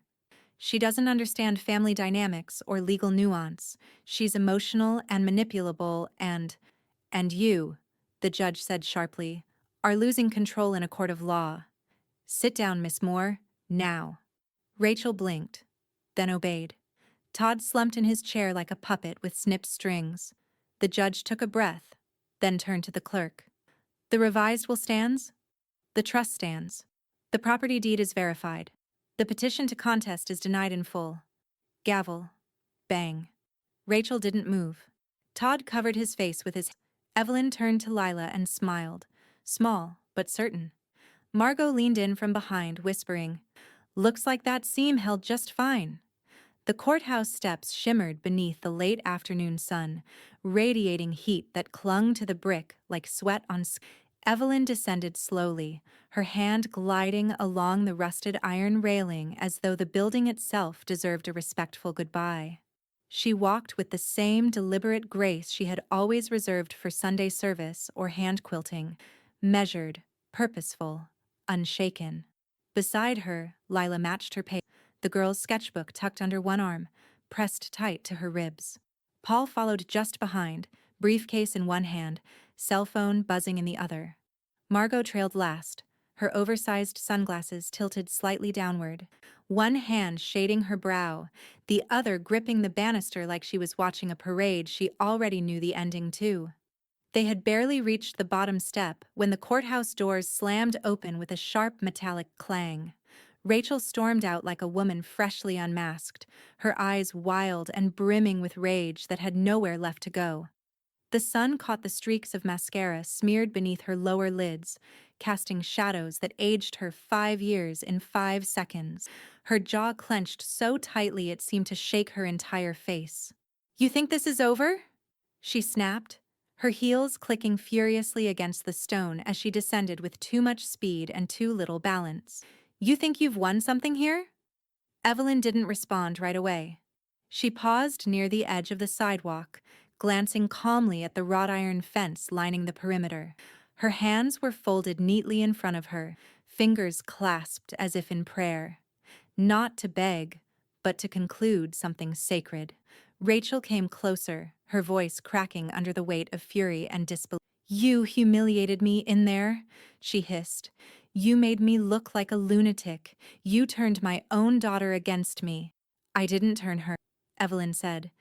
She doesn't understand family dynamics or legal nuance. She's emotional and manipulable and you," the judge said sharply, "are losing control in a court of law. Sit down, Miss Moore, now." Rachel blinked, then obeyed. Todd slumped in his chair like a puppet with snipped strings. The judge took a breath, then turned to the clerk. "The revised will stands?" "The trust stands. The property deed is verified. The petition to contest is denied in full." Gavel. Bang. Rachel didn't move. Todd covered his face with his. Evelyn turned to Lila and smiled, small but certain. Margot leaned in from behind, whispering, "Looks like that seam held just fine." The courthouse steps shimmered beneath the late afternoon sun, radiating heat that clung to the brick like sweat on skin. Evelyn descended slowly, her hand gliding along the rusted iron railing as though the building itself deserved a respectful goodbye. She walked with the same deliberate grace she had always reserved for Sunday service or hand quilting, measured, purposeful, unshaken. Beside her, Lila matched her pace, the girl's sketchbook tucked under one arm, pressed tight to her ribs. Paul followed just behind, briefcase in one hand, cell phone buzzing in the other. Margot trailed last, her oversized sunglasses tilted slightly downward, one hand shading her brow, the other gripping the banister like she was watching a parade she already knew the ending to. They had barely reached the bottom step when the courthouse doors slammed open with a sharp metallic clang. Rachel stormed out like a woman freshly unmasked, her eyes wild and brimming with rage that had nowhere left to go. The sun caught the streaks of mascara smeared beneath her lower lids, casting shadows that aged her 5 years in 5 seconds. Her jaw clenched so tightly it seemed to shake her entire face. "You think this is over?" she snapped, her heels clicking furiously against the stone as she descended with too much speed and too little balance. "You think you've won something here?" Evelyn didn't respond right away. She paused near the edge of the sidewalk, glancing calmly at the wrought iron fence lining the perimeter. Her hands were folded neatly in front of her, fingers clasped as if in prayer. Not to beg, but to conclude something sacred. Rachel came closer, her voice cracking under the weight of fury and disbelief. "You humiliated me in there," she hissed. "You made me look like a lunatic. You turned my own daughter against me." "I didn't turn her," Evelyn said,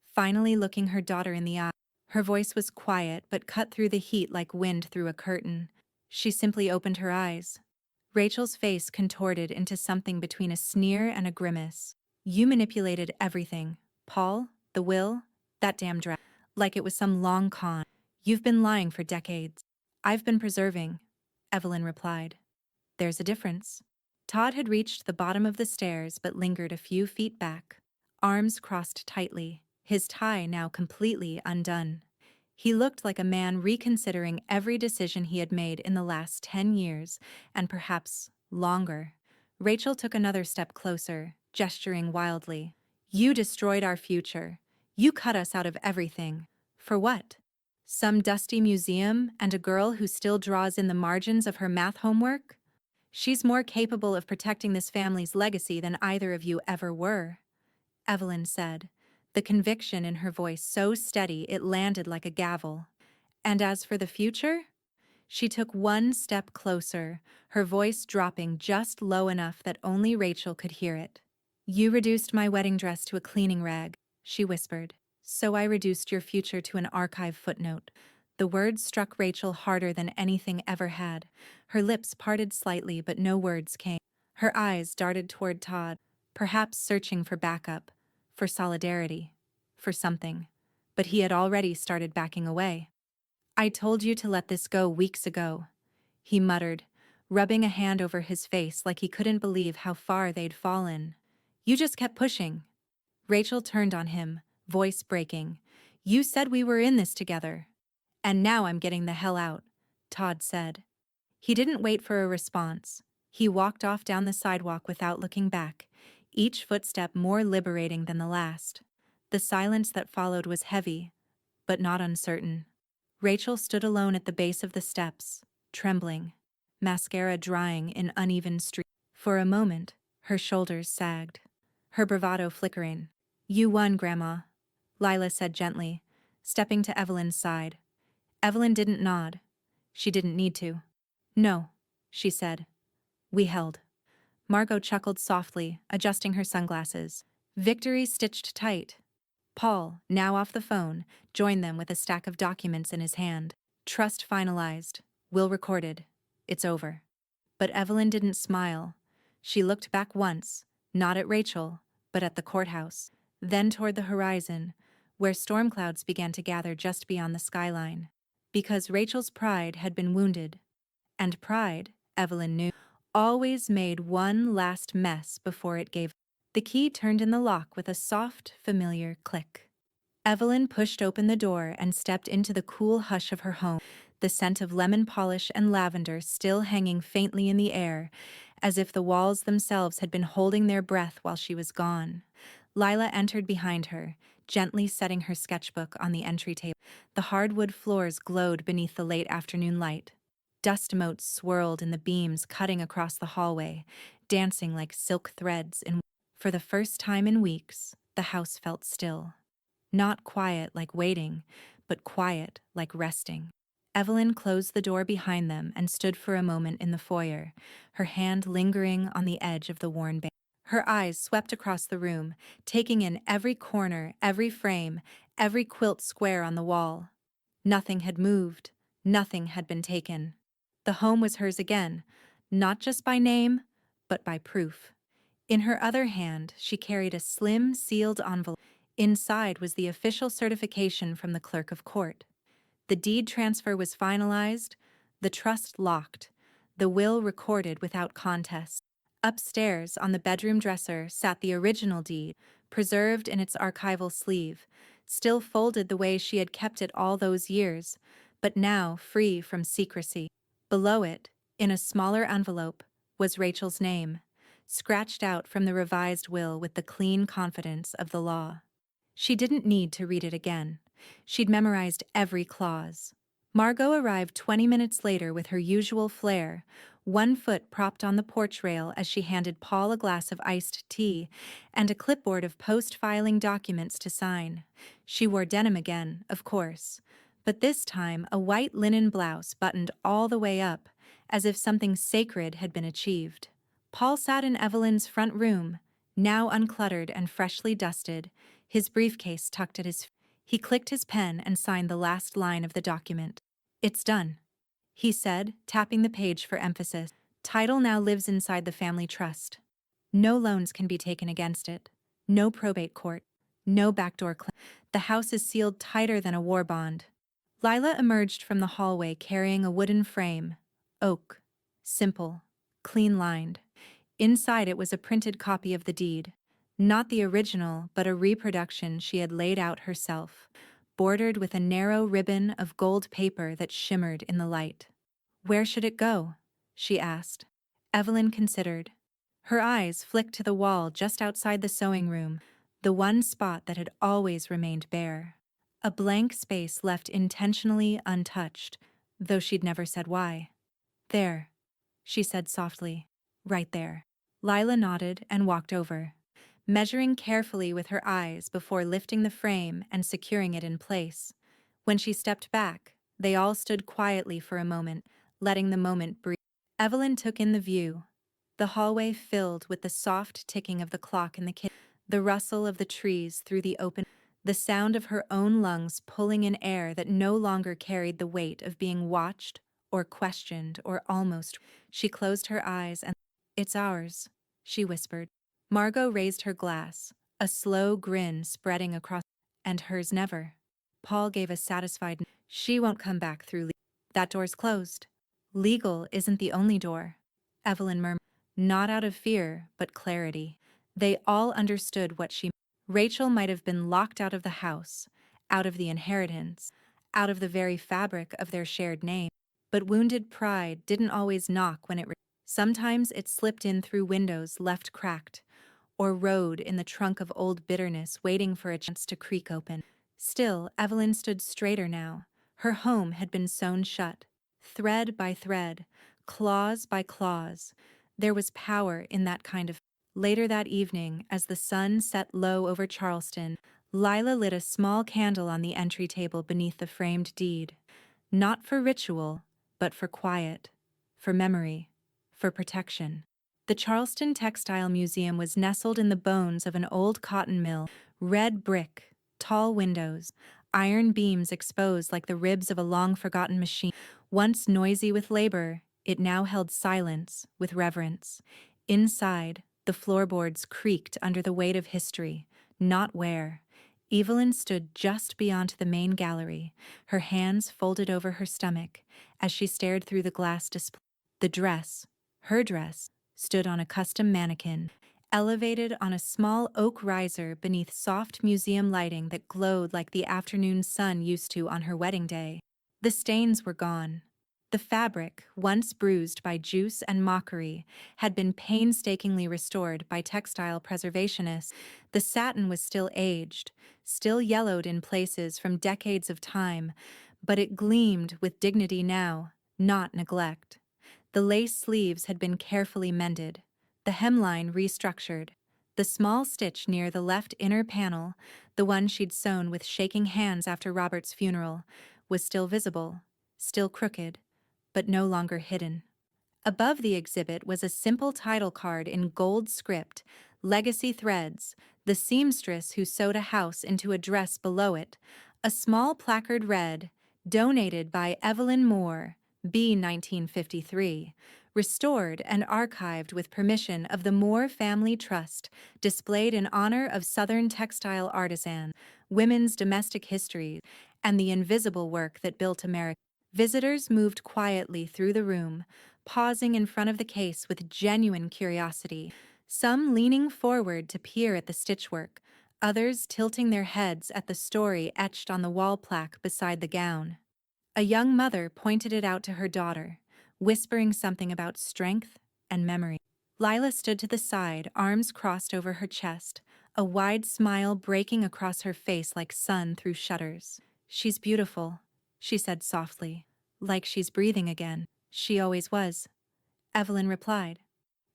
finally looking her daughter in the eye. Her voice was quiet but cut through the heat like wind through a curtain. She simply opened her eyes. Rachel's face contorted into something between a sneer and a grimace. "You manipulated everything. Paul, the will, that damn draft. Like it was some long con. You've been lying for decades." "I've been preserving," Evelyn replied. "There's a difference." Todd had reached the bottom of the stairs but lingered a few feet back, arms crossed tightly, his tie now completely undone. He looked like a man reconsidering every decision he had made in the last 10 years, and perhaps longer. Rachel took another step closer, gesturing wildly. "You destroyed our future. You cut us out of everything. For what? Some dusty museum and a girl who still draws in the margins of her math homework? She's more capable of protecting this family's legacy than either of you ever were," Evelyn said, the conviction in her voice so steady it landed like a gavel. "And as for the future?" She took one step closer, her voice dropping just low enough that only Rachel could hear it. "You reduced my wedding dress to a cleaning rag," she whispered. "So I reduced your future to an archive footnote." The words struck Rachel harder than anything ever had. Her lips parted slightly, but no words came. Her eyes darted toward Todd, perhaps searching for backup, for solidarity, for something. But he had already started backing away. "I told you to let this go weeks ago," he muttered, rubbing a hand over his face like he couldn't believe how far they'd fallen. "You just kept pushing." Rachel turned on him, voice breaking. "You said we were in this together." "And now I'm getting the hell out," Todd said. He didn't wait for a response. He walked off down the sidewalk without looking back, each footstep more liberating than the last. The silence that followed was heavy, but not uncertain. Rachel stood alone at the base of the steps, trembling, mascara drying in uneven streaks. For a moment, her shoulders sagged, her bravado flickering. "You won, Grandma," Lila said gently, stepping to Evelyn's side. Evelyn didn't nod. She didn't need to. "No," she said. "We held." Margot chuckled softly, adjusting her sunglasses. Victory stitched tight. Paul, now off the phone, joined them with a stack of documents in his hand. "Trust finalized. Will recorded. It's over." But Evelyn didn't smile. She looked back once, not at Rachel, but at the courthouse, then toward the horizon, where storm clouds began to gather just beyond the skyline. Because Rachel's pride had been wounded. And pride, Evelyn knew, always made one last mess before it gave. The key turned in the lock with a soft, familiar click. Evelyn pushed open the door and stepped into the cool hush of her home, the scent of lemon polish and lavender still hanging faintly in the air, as if the walls themselves had been holding their breath while she was gone. Lila entered behind her, gently setting her sketchbook on the entry table. The hardwood floors glowed beneath the late afternoon light. Dust motes swirled in the beams cutting across the hallway, dancing like silk threads in. For the first time in weeks, the house felt still. Not quiet like waiting, but quiet like resting. Evelyn closed the door behind them and stood for a moment in the foyer, her hand lingering on the edge of the worn bed. Her eyes swept across the room, taking in every corner, every frame, every quilt square on the wall. Nothing had moved, nothing had been taken. The home was hers again, not just by name, but by proof. In her other hand, she carried a slim, sealed envelope. Inside was the official certification from the clerk of court. The deed transfer was finalized, the trust locked, the will recorded without contest. Upstairs, on the bedroom dresser, sat the original deed, preserved in its archival sleeve, still folded the way she had kept it all those years, but now free from secrecy. Below it, in a smaller envelope, was Rachel's name, scratched out from the revised will with the clean confidence of the law. She didn't need to read it again. She'd memorized every clause. Margot arrived 20 minutes later with her usual flair, one foot propped on the porch rail as she handed Paul a glass of iced tea and a clipboard of post-filing documents to sign. She wore denim again, of course, but this time a white linen blouse buttoned all the way up, as if something sacred had been achieved. Paul sat in Evelyn's front room, now uncluttered and freshly dusted, his briefcase tucked at his feet. He clicked his pen and signed the last line of the document. "It's done," he said, tapping the page for emphasis. "Title now lives inside the family trust. No loans can be taken against it. No probate court. No backdoor claim. The house is sealed tighter than a war bond." Lila emerged from the hallway carrying a wooden frame. Oak. Simple. Clean-lined. Inside it was a printed copy of the deed. Not the original, but a reproduction she had laid out herself, bordered with a narrow ribbon of gold paper that shimmered in the light. "Where should it go?" she asked. Evelyn considered. Her eyes flicked to the wall just outside the sewing room, the one spot that had always remained bare. A blank space left intentionally untouched, though she'd never said why. "There," she said softly. "Right there." Lila nodded and walked over, measuring carefully with her eyes before lifting the frame and securing it in place. When she stepped back, they all stood quietly for a moment, letting the moment breathe. Evelyn took in the view, the hallway filled with the soft ticking of the clock in the kitchen, the rustle of the trees through the open, the sound of her own lungs pulling in air that no longer carried the weight of being watched or questioned or almost. She closed her eyes and, "It's ours," she whispered. Margot raised her glass, a slow grin spreading across, "And hers never." Paul gave a satisfied, "She won't come back through. That door's closed." "Legal isn't the only door," Evelyn murmured, not out of fear, but clarity. They all understood what she meant. Rachel might have been locked out of the house, out of the inheritance, out of the very fabric of their shared name, but wounded pride didn't always knock when it. Sometimes it slipped in through windows left cracked, or rode in the trunk of old bitterness waiting for a chance to creak open. Still, Evelyn stood straighter now. Her home had been sewn shut, thread by thread, clause by clause. There was power in that kind of. Later that evening, as the sun set low over Charleston, Lila lit a small candle on the entry table beneath the framed deed. Not for ritual, but for quiet, for memory, for protection. The Charleston Textile Museum was nestled in the bones of an old cotton mill, red brick, tall windows, iron beams exposed like the ribs of a long-forgotten machine. Once noisy with labor, it now held silence with reverence. Inside, the floorboards creaked under the weight of history, not wear. Evelyn stood just beyond the main gallery, her hands folded over her stomach, as she stared through the glass display. The dress, her dress, stood on a custom mannequin, elevated on a small oak riser beneath soft museum lighting that glowed like the afternoon sun used to on her wedding day. The stains were gone. The fabric, once bruised by juice and mockery, had been painstakingly restored by textile preservationists. The satin was still aged, still yellowed in places from decades of time, but it gleamed with dignity now, not neglect. The lace sleeves had been carefully mended, the hemline restructured. The small stitch near the left inner panel, the one she'd sewn with shaking hands after Robert's funeral, was still visible, still crooked, but no longer hidden. Above the exhibit was a simple title card in gold script, Legacy Threads, the seamstress who sewed a house into a dress below it. A small placard read, "Donated by Evelyn Moore, B. 1953. Restored and archived with permission of the Moore Family Trust, displayed in honor of Southern textile artisans, women's domestic history, and the invisible work that built America." Visitors moved quietly through the room, pausing in front of the case with genuine curiosity, some leaning forward to peer at the stitchwork, others tilting their heads at the story etched on the wall plaque beside the gown. A young mother pointed it out to her daughter, whispering something about strength and memory. Lila stood to the side, arms crossed over her chest, a wide smile breaking across her face like sun through shutters. "She's beautiful," she said softly, "like she's breathing again." "She always was," Evelyn replied.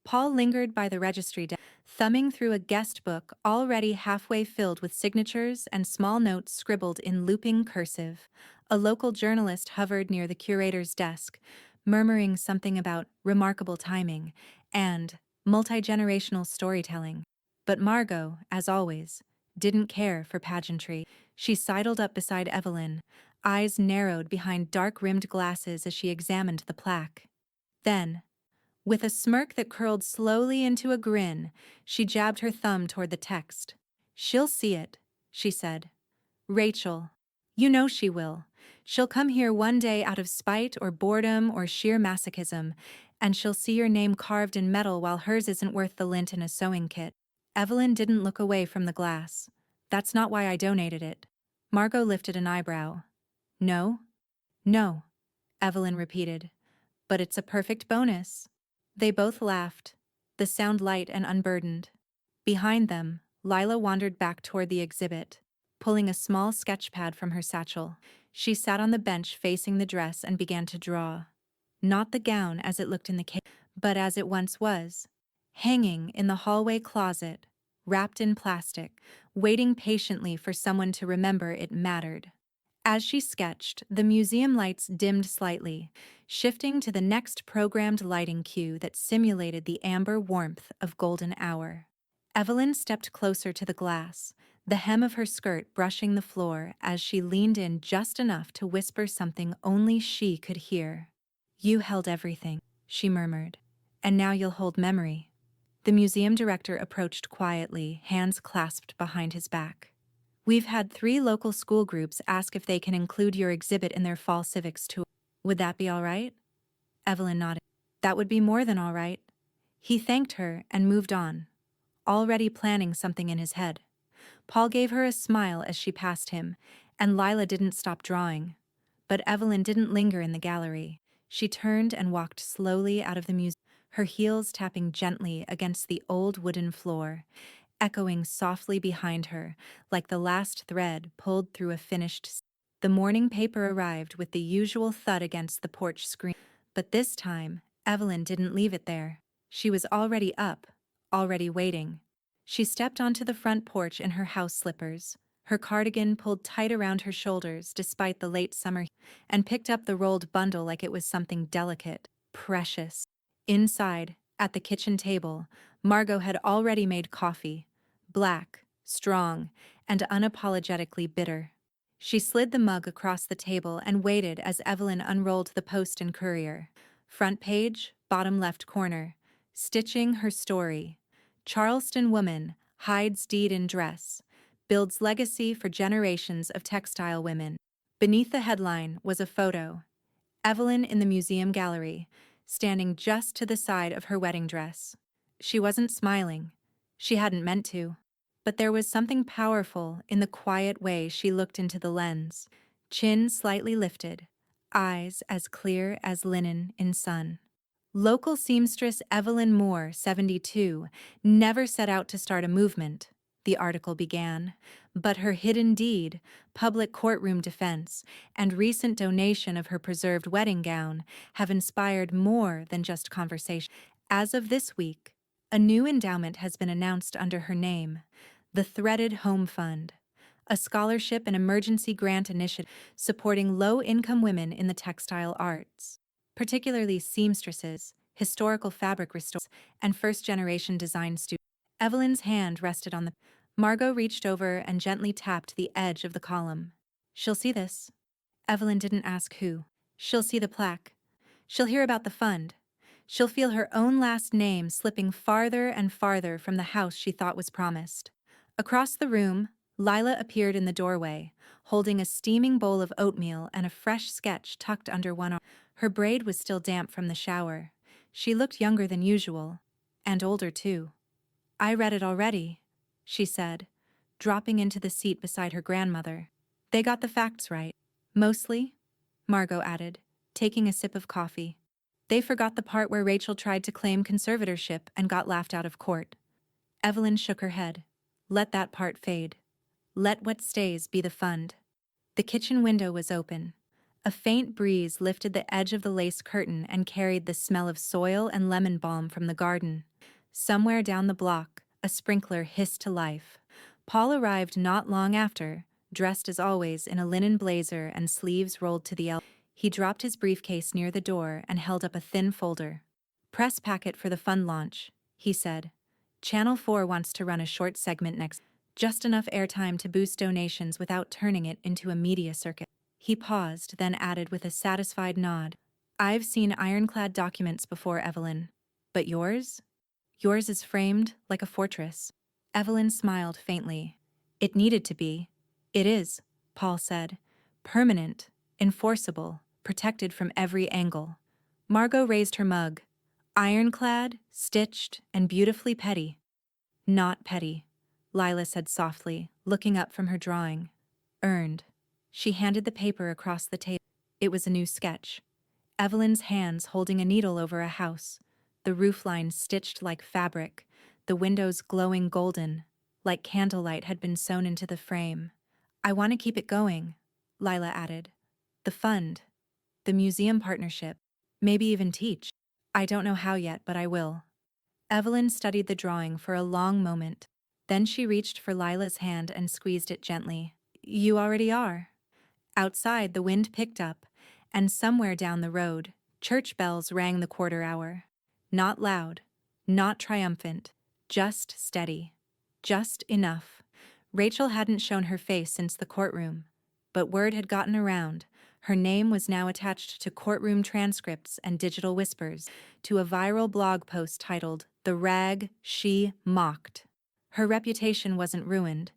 Paul lingered by the registry desk, thumbing through a guest book already halfway filled with signatures and small notes scribbled in looping cursive. A local journalist hovered near the curator's desk, murmuring something about remarkable timing and multi-generational storytelling. But Margot, as always, didn't care for pageantry. She sidled up beside Evelyn, eyes narrowed behind dark-rimmed glasses as she examined the plaque. Then, with a smirk that curled slowly into a grin, she jabbed her thumb toward the text. "She'll see it," she said. "Rachel. You know she will. She'll come here one day out of spite or boredom or sheer masochism, and she'll see your name carved in metal while hers isn't worth the lint in a sewing kit." Evelyn didn't look away from the glass. "That's not why I donated it." Margot lifted an eyebrow. "No?" "No," Evelyn repeated. "But it's a perfect bonus." They both laughed, the sound light and unburdened. Behind them, Lila wandered back toward the exhibit, pulling a small sketch pad from her satchel. She sat on the bench facing the dress and began to draw. Not the gown as it looked in the case, but as it once was, hanging in the hallway closet, wrapped in plastic, waiting patiently for someone to remember it mattered. As she sketched, the museum lights dimmed slightly, shifting to the next programmed lighting cue that simulated the amber warmth of golden hour. Evelyn stepped closer to the glass, the hem of her skirt brushing the floor as she leaned in just enough to whisper something only she could hear. "You held everything," she murmured, "and now you'll hold memory." The museum director approached quietly, hands clasped behind his back. "We've had 3 local school groups ask if they can include your exhibit in their fall civics tour. Would that be all right?" Evelyn nodded. "That would be more than all right." He thanked her and moved on, already planning something in his head. Paul gave her a smile as she passed him, and Lila didn't stop drawing. But Evelyn didn't linger in the gallery. She turned and walked slowly out of the museum, her heels tapping gently against the old wooden floor, echoing softly behind her, like the last thread pulled through a finished. The morning paper arrived with the usual thud against the porch screen. But this time, Evelyn didn't leave it there. She was already up, already waiting. She stepped onto the front porch in her house slippers, her cardigan pulled tight around her shoulders despite the late summer heat, and picked up the rolled bundle like it was something delicate, precious. Inside, at the kitchen table, Margot had already made coffee, black, strong, and unapologetically bitter. She slid the mug across the table and waited as Evelyn unrolled the Post and Courier. Front page, bottom left corner. Stitching her story. Charleston woman hides deed in dress. Builds legacy for generations of textile women. Beneath the headline was a photo. Evelyn in the museum gallery, standing just to the side of her wedding dress. She wasn't smiling. She hadn't meant to. But there was something powerful in the quiet way she looked into the lens, chin slightly lifted, eyes as clear as linen in sun. Local seamstress Evelyn Moore, 72, never set out to start a movement. the article began, but her hidden deed, public courtroom defense, and recent donation of her preserved wedding gown have inspired more than just conversation. As of this week, a new endowment has been announced under her name, the Threaded Home Fund, a scholarship and emergency grant initiative supporting low-income women in the textile arts, particularly seamstresses, historical fabric restorers, and first-generation design students. Evelyn's hand rested on the. Margot reached over and gently tapped the edge of the column. She'll see this. Evelyn didn't ask who. She'll see the plaque. She'll hear about the fund. She'll feel her own last name slipping farther and farther from the house she thought was promised. Across the room, Lila appeared in the doorway, holding a steaming bowl of oatmeal and a fresh sketch tucked under one arm. Her braid was still damp from the shower. She looked younger than usual, and older too. I read it already, she said, dropping into the seat beside her grandmother. They got the facts right. Mostly, Margot added, taking a sip of coffee. They forgot the part where Rachel tried to claim conservatorship and got laughed out of court. Evelyn shook her head. Let that part fade. Let what stays be the fund. The kitchen window was open. A faint breeze lifted the edge of the lace curtain and carried the smell of soil and lemon balm from the garden. Somewhere down the block, a sprinkler hissed to life. Paul arrived not long after, dressed as always in a linen blazer and sleeves rolled to the elbow. He dropped his briefcase near the door and held up a thin folder. Press packet for the fund launch, he said. Channel 4 wants to run a short segment next. Just enough airtime to boost donations without turning it into a media circuit. He paused, then added with a satisfied nod. I've seen ironclad documents before, Evelyn. But yours? Yours is framed like a fortress. Evelyn smiled faintly. It needed to be. It is, Paul said. Permanent, enforceable, protected from every angle. Margot raised her mug. Ironclad, stitched, and beautifully petty. Not petty, Lila said softly, looking up from her drawing. Earned. She handed the paper across the table. It was a new sketch. Evelyn's hands holding a needle over a house, the roofline stitched like fabric, the windows glowing golden, like candlelight had been sewn into the frame. I want to keep it going, Lila added. The fund, the museum partnership, maybe even teach. I don't know how yet, but I will. Evelyn studied the drawing for a long moment. Then she reached for Lila's hand and squeezed it gently. You already are. Outside, the wind picked up, and somewhere down the road, church bells rang the quarter hour. Not loud, not triumphant, just steady. Just enough. Rachel hadn't shown her face since the courtroom, but word had gotten around. Her name was now attached to courtroom transcripts and digital whispers, to a viral blog post titled, "The Rag She Mocked." Her reputation wasn't ruined.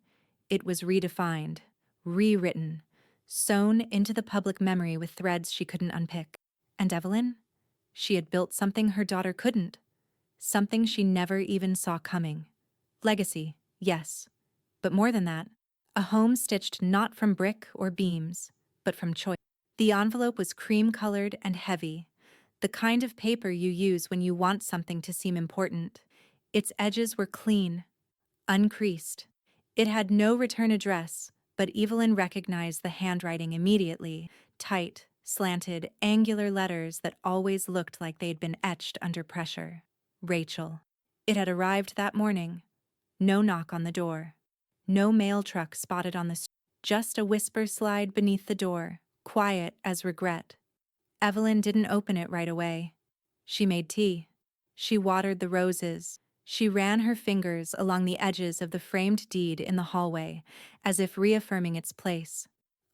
It was redefined, rewritten, sewn into the public memory with threads she couldn't unpick. And Evelyn? She had built something her daughter couldn't. Something she never even saw coming. Legacy, yes. But more than that, a home stitched not from brick or beams, but from choice. The envelope was cream-colored and heavy, the kind of paper you use when you want something to seem important. Its edges were clean, uncreased. It had no return address, but Evelyn recognized the handwriting immediately. Tight, slanted, angular letters that always looked like they'd been etched under pressure. Rachel. It had arrived that morning. No knock on the door. No mail truck spotted on the street. Just a whisper slide beneath the door, quiet as regret. Evelyn didn't open it right away. She made tea. She watered the roses. She ran her fingers along the edges of the framed deed in the hallway, as if reaffirming its place.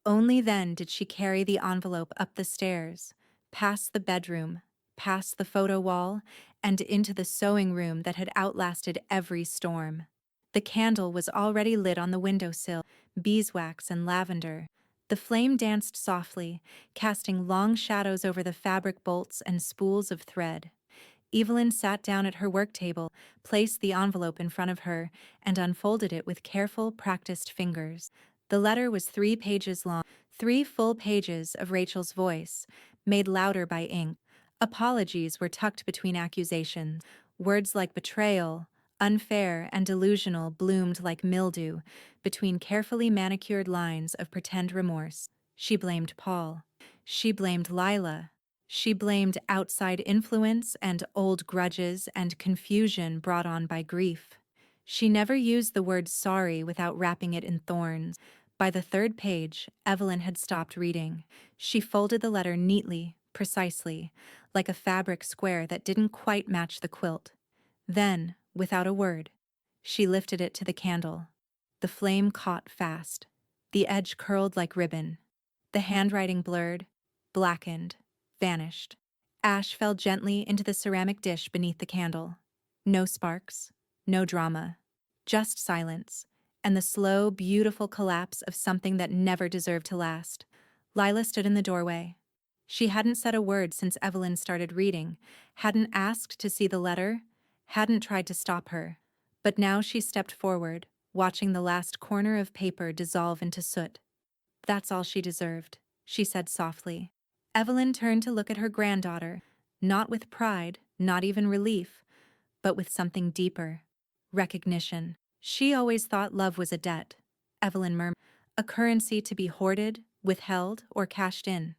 Only then did she carry the envelope up the stairs, past the bedroom, past the photo wall, and into the sewing room that had outlasted every storm. The candle was already lit on the windowsill, beeswax and lavender. The flame danced softly, casting long shadows over the fabric bolts and spools of thread. Evelyn sat down at her work table, placed the envelope in front of her, and unfolded it with careful, practiced fingers. The letter was 3 pages long, 3 full pages of Rachel's voice, made louder by ink. Apologies were tucked between accusations. Words like betrayal, unfair and delusional, bloomed like mildew between carefully manicured lines of pretend remorse. She blamed Paul. She blamed Lila. She blamed outside influence and old grudges and confusion brought on by grief. She never used the word sorry without wrapping it in thorns. By the third page, Evelyn had stopped reading. She folded the letter neatly, precisely, like a fabric square that didn't quite match the quilt. Then, without a word, she lifted it to the candle. The flame caught fast. The edge curled like ribbon. The handwriting blurred, blackened, vanished. Ash fell gently into the ceramic dish beneath the candle. No sparks, no drama, just silence, and the slow, beautiful collapse of something that never deserved to last. Lila stood in the doorway. She hadn't said a word since Evelyn started reading, hadn't asked to see the letter, hadn't tried to stop her. But now she stepped forward, watching the last corner of paper dissolve into soot. "That's all she deserved," she said softly. Evelyn turned to look at her granddaughter, not with pride, not even relief, but with something deeper. Recognition. She always thought love was a debt, Evelyn murmured, a currency to be hoarded, withheld, or cashed in.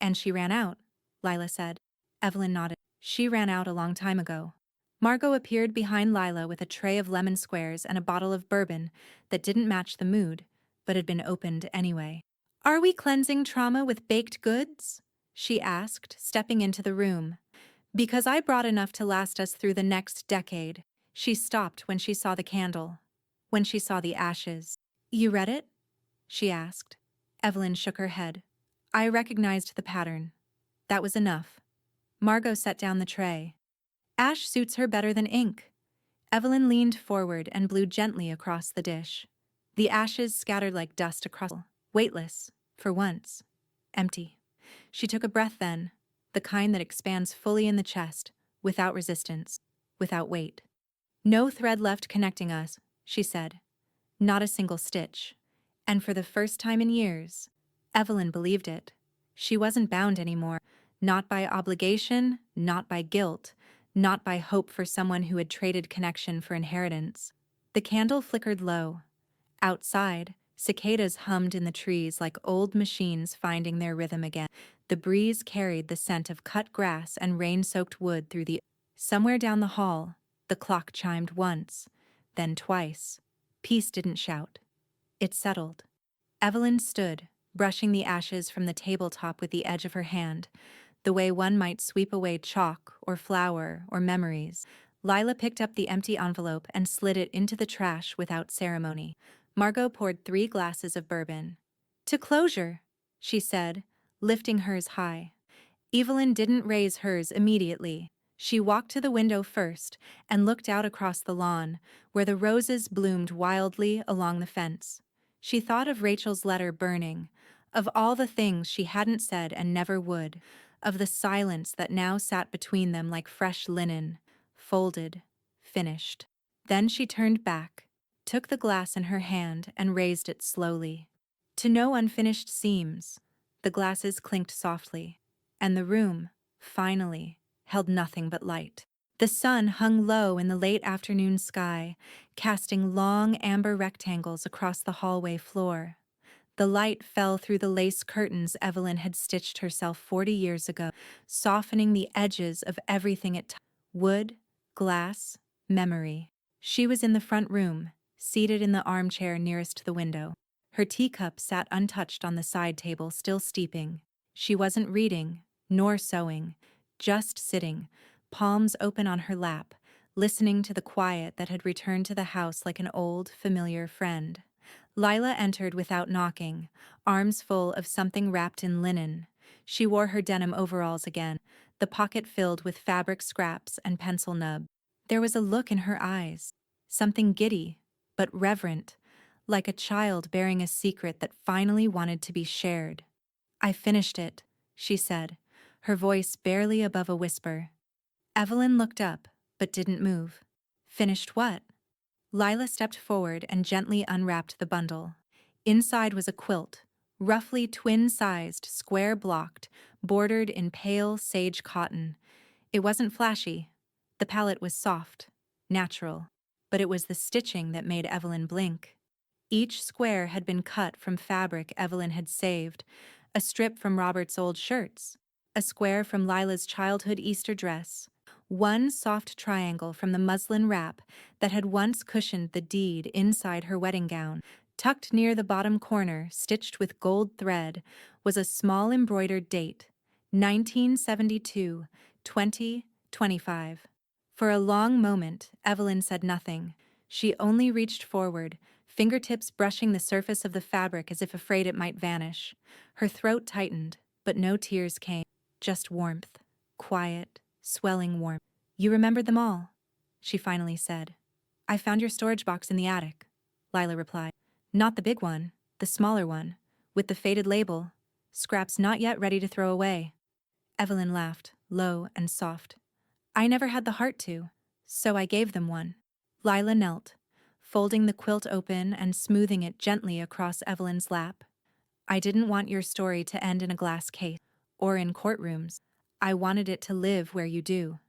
"And she ran out," Lila said. Evelyn nodded. "She ran out a long time ago." Margot appeared behind Lila with a tray of lemon squares and a bottle of bourbon that didn't match the mood, but had been opened anyway. "Are we cleansing trauma with baked goods?" she asked, stepping into the room. "Because I brought enough to last us through the next decade." She stopped when she saw the candle, when she saw the ashes. "You read it?" she asked. Evelyn shook her head. "I recognized the pattern. That was enough." Margot set down the tray. "Ash suits her better than ink." Evelyn leaned forward and blew gently across the dish. The ashes scattered like dust across, weightless, for once, empty. She took a breath then, the kind that expands fully in the chest, without resistance, without weight. "No thread left connecting us," she said. "Not a single stitch." And for the first time in years, Evelyn believed it. She wasn't bound anymore, not by obligation, not by guilt, not by hope for someone who had traded connection for inheritance. The candle flickered low. Outside, cicadas hummed in the trees like old machines finding their rhythm again. The breeze carried the scent of cut grass and rain-soaked wood through the... Somewhere down the hall, the clock chimed once, then twice. Peace didn't shout. It settled. Evelyn stood, brushing the ashes from the tabletop with the edge of her hand, the way one might sweep away chalk or flour or memories. Lila picked up the empty envelope and slid it into the trash without ceremony. Margot poured 3 glasses of bourbon. "To closure," she said, lifting hers high. Evelyn didn't raise hers immediately. She walked to the window first and looked out across the lawn, where the roses bloomed wildly along the fence. She thought of Rachel's letter burning, of all the things she hadn't said and never would, of the silence that now sat between them like fresh linen, folded, finished. Then she turned back, took the glass in her hand and raised it slowly. To no unfinished seams, the glasses clinked softly, and the room, finally, held nothing but light. The sun hung low in the late afternoon sky, casting long amber rectangles across the hallway floor. The light fell through the lace curtains Evelyn had stitched herself 40 years ago, softening the edges of everything it touched. Wood, glass, memory. She was in the front room, seated in the armchair nearest the window. Her teacup sat untouched on the side table, still steeping. She wasn't reading, nor sewing, just sitting, palms open on her lap, listening to the quiet that had returned to the house like an old, familiar friend. Lila entered without knocking, arms full of something wrapped in linen. She wore her denim overalls again, the pocket filled with fabric scraps and pencil nubs. There was a look in her eyes, something giddy, but reverent, like a child bearing a secret that finally wanted to be shared. "I finished it," she said, her voice barely above a whisper. Evelyn looked up, but didn't move. "Finished what?" Lila stepped forward and gently unwrapped the bundle. Inside was a quilt, roughly twin-sized, square-blocked, bordered in pale sage cotton. It wasn't flashy. The palette was soft, natural. but it was the stitching that made Evelyn blink. Each square had been cut from fabric Evelyn had saved, a strip from Robert's old shirts, a square from Lila's childhood Easter dress, one soft triangle from the muslin wrap that had once cushioned the deed inside her wedding gown. Tucked near the bottom corner, stitched with gold thread, was a small embroidered date, 1972, 2025. For a long moment, Evelyn said nothing. She only reached forward, fingertips brushing the surface of the fabric as if afraid it might vanish. Her throat tightened, but no tears came, just warmth. Quiet, swelling warmth. "You remembered them all," she finally said. "I found your storage box in the attic," Lila replied. "Not the big one, the smaller one, with the faded label, scraps not yet ready to throw away." Evelyn laughed, low and soft. "I never had the heart to, so I gave them one." Lila knelt, folding the quilt open and smoothing it gently across Evelyn's lap. "I didn't want your story to end in a glass case, or in courtrooms. I wanted it to live where you do.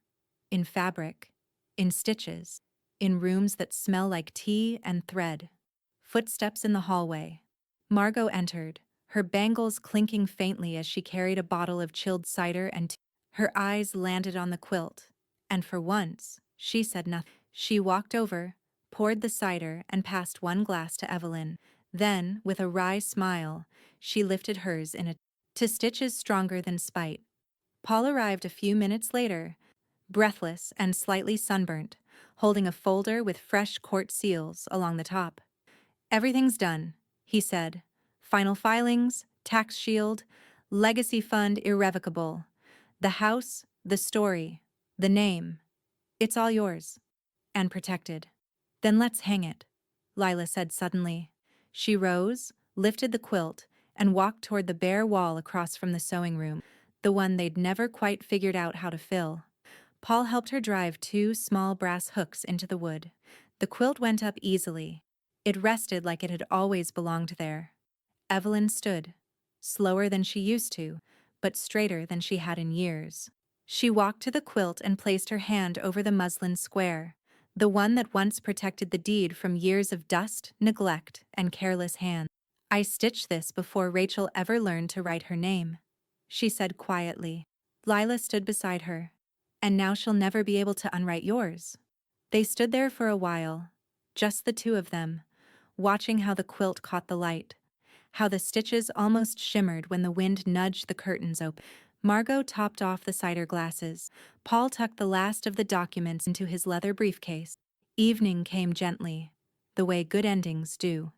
In fabric, in stitches, in rooms that smell like tea and thread." Footsteps in the hallway. Margot entered, her bangles clinking faintly as she carried a bottle of chilled cider and tea. Her eyes landed on the quilt, and for once, she said nothing. She walked over, poured the cider, and passed one glass to Evelyn. Then, with a wry smile, she lifted hers to stitches stronger than spite. Paul arrived a few minutes later, breathless and slightly sunburnt, holding a folder with fresh court seals along the top. "Everything's done," he said. "Final filings, tax shield, legacy fund irrevocable. The house, the story, the name. It's all yours. And protected." "Then let's hang it," Lila said suddenly. She rose, lifted the quilt, and walked toward the bare wall across from the sewing room, the one they'd never quite figured out how to fill. Paul helped her drive two small brass hooks into the wood. The quilt went up easily. It rested like it had always belonged there. Evelyn stood, slower than she used to, but straighter than she had in years. She walked to the quilt and placed her hand over the muslin square, the one that once protected the deed from years of dust, neglect, and careless hands. "I stitched this before Rachel ever learned to write her name," she said quietly. Lila stood beside her. "And now she'll never be able to unwrite yours." They stood there for a while, just the two of them, watching how the quilt caught the light, how the stitches almost shimmered when the wind nudged the curtains open. Margot topped off the cider glasses. Paul tucked the last of the documents into his leather briefcase. Evening came gently, the way good endings do.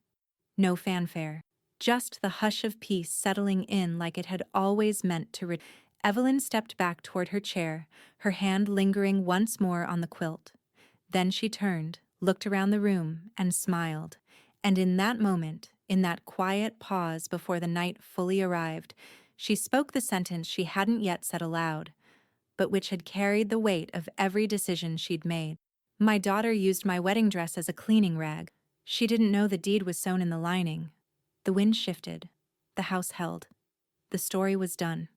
No fanfare. Just the hush of peace settling in like it had always meant to. Evelyn stepped back toward her chair, her hand lingering once more on the quilt. Then she turned, looked around the room, and smiled. And in that moment, in that quiet pause before the night fully arrived, she spoke the sentence she hadn't yet said aloud, but which had carried the weight of every decision she'd made. "My daughter used my wedding dress as a cleaning rag. She didn't know the deed was sewn in the lining." The wind shifted. The house held. The story was done.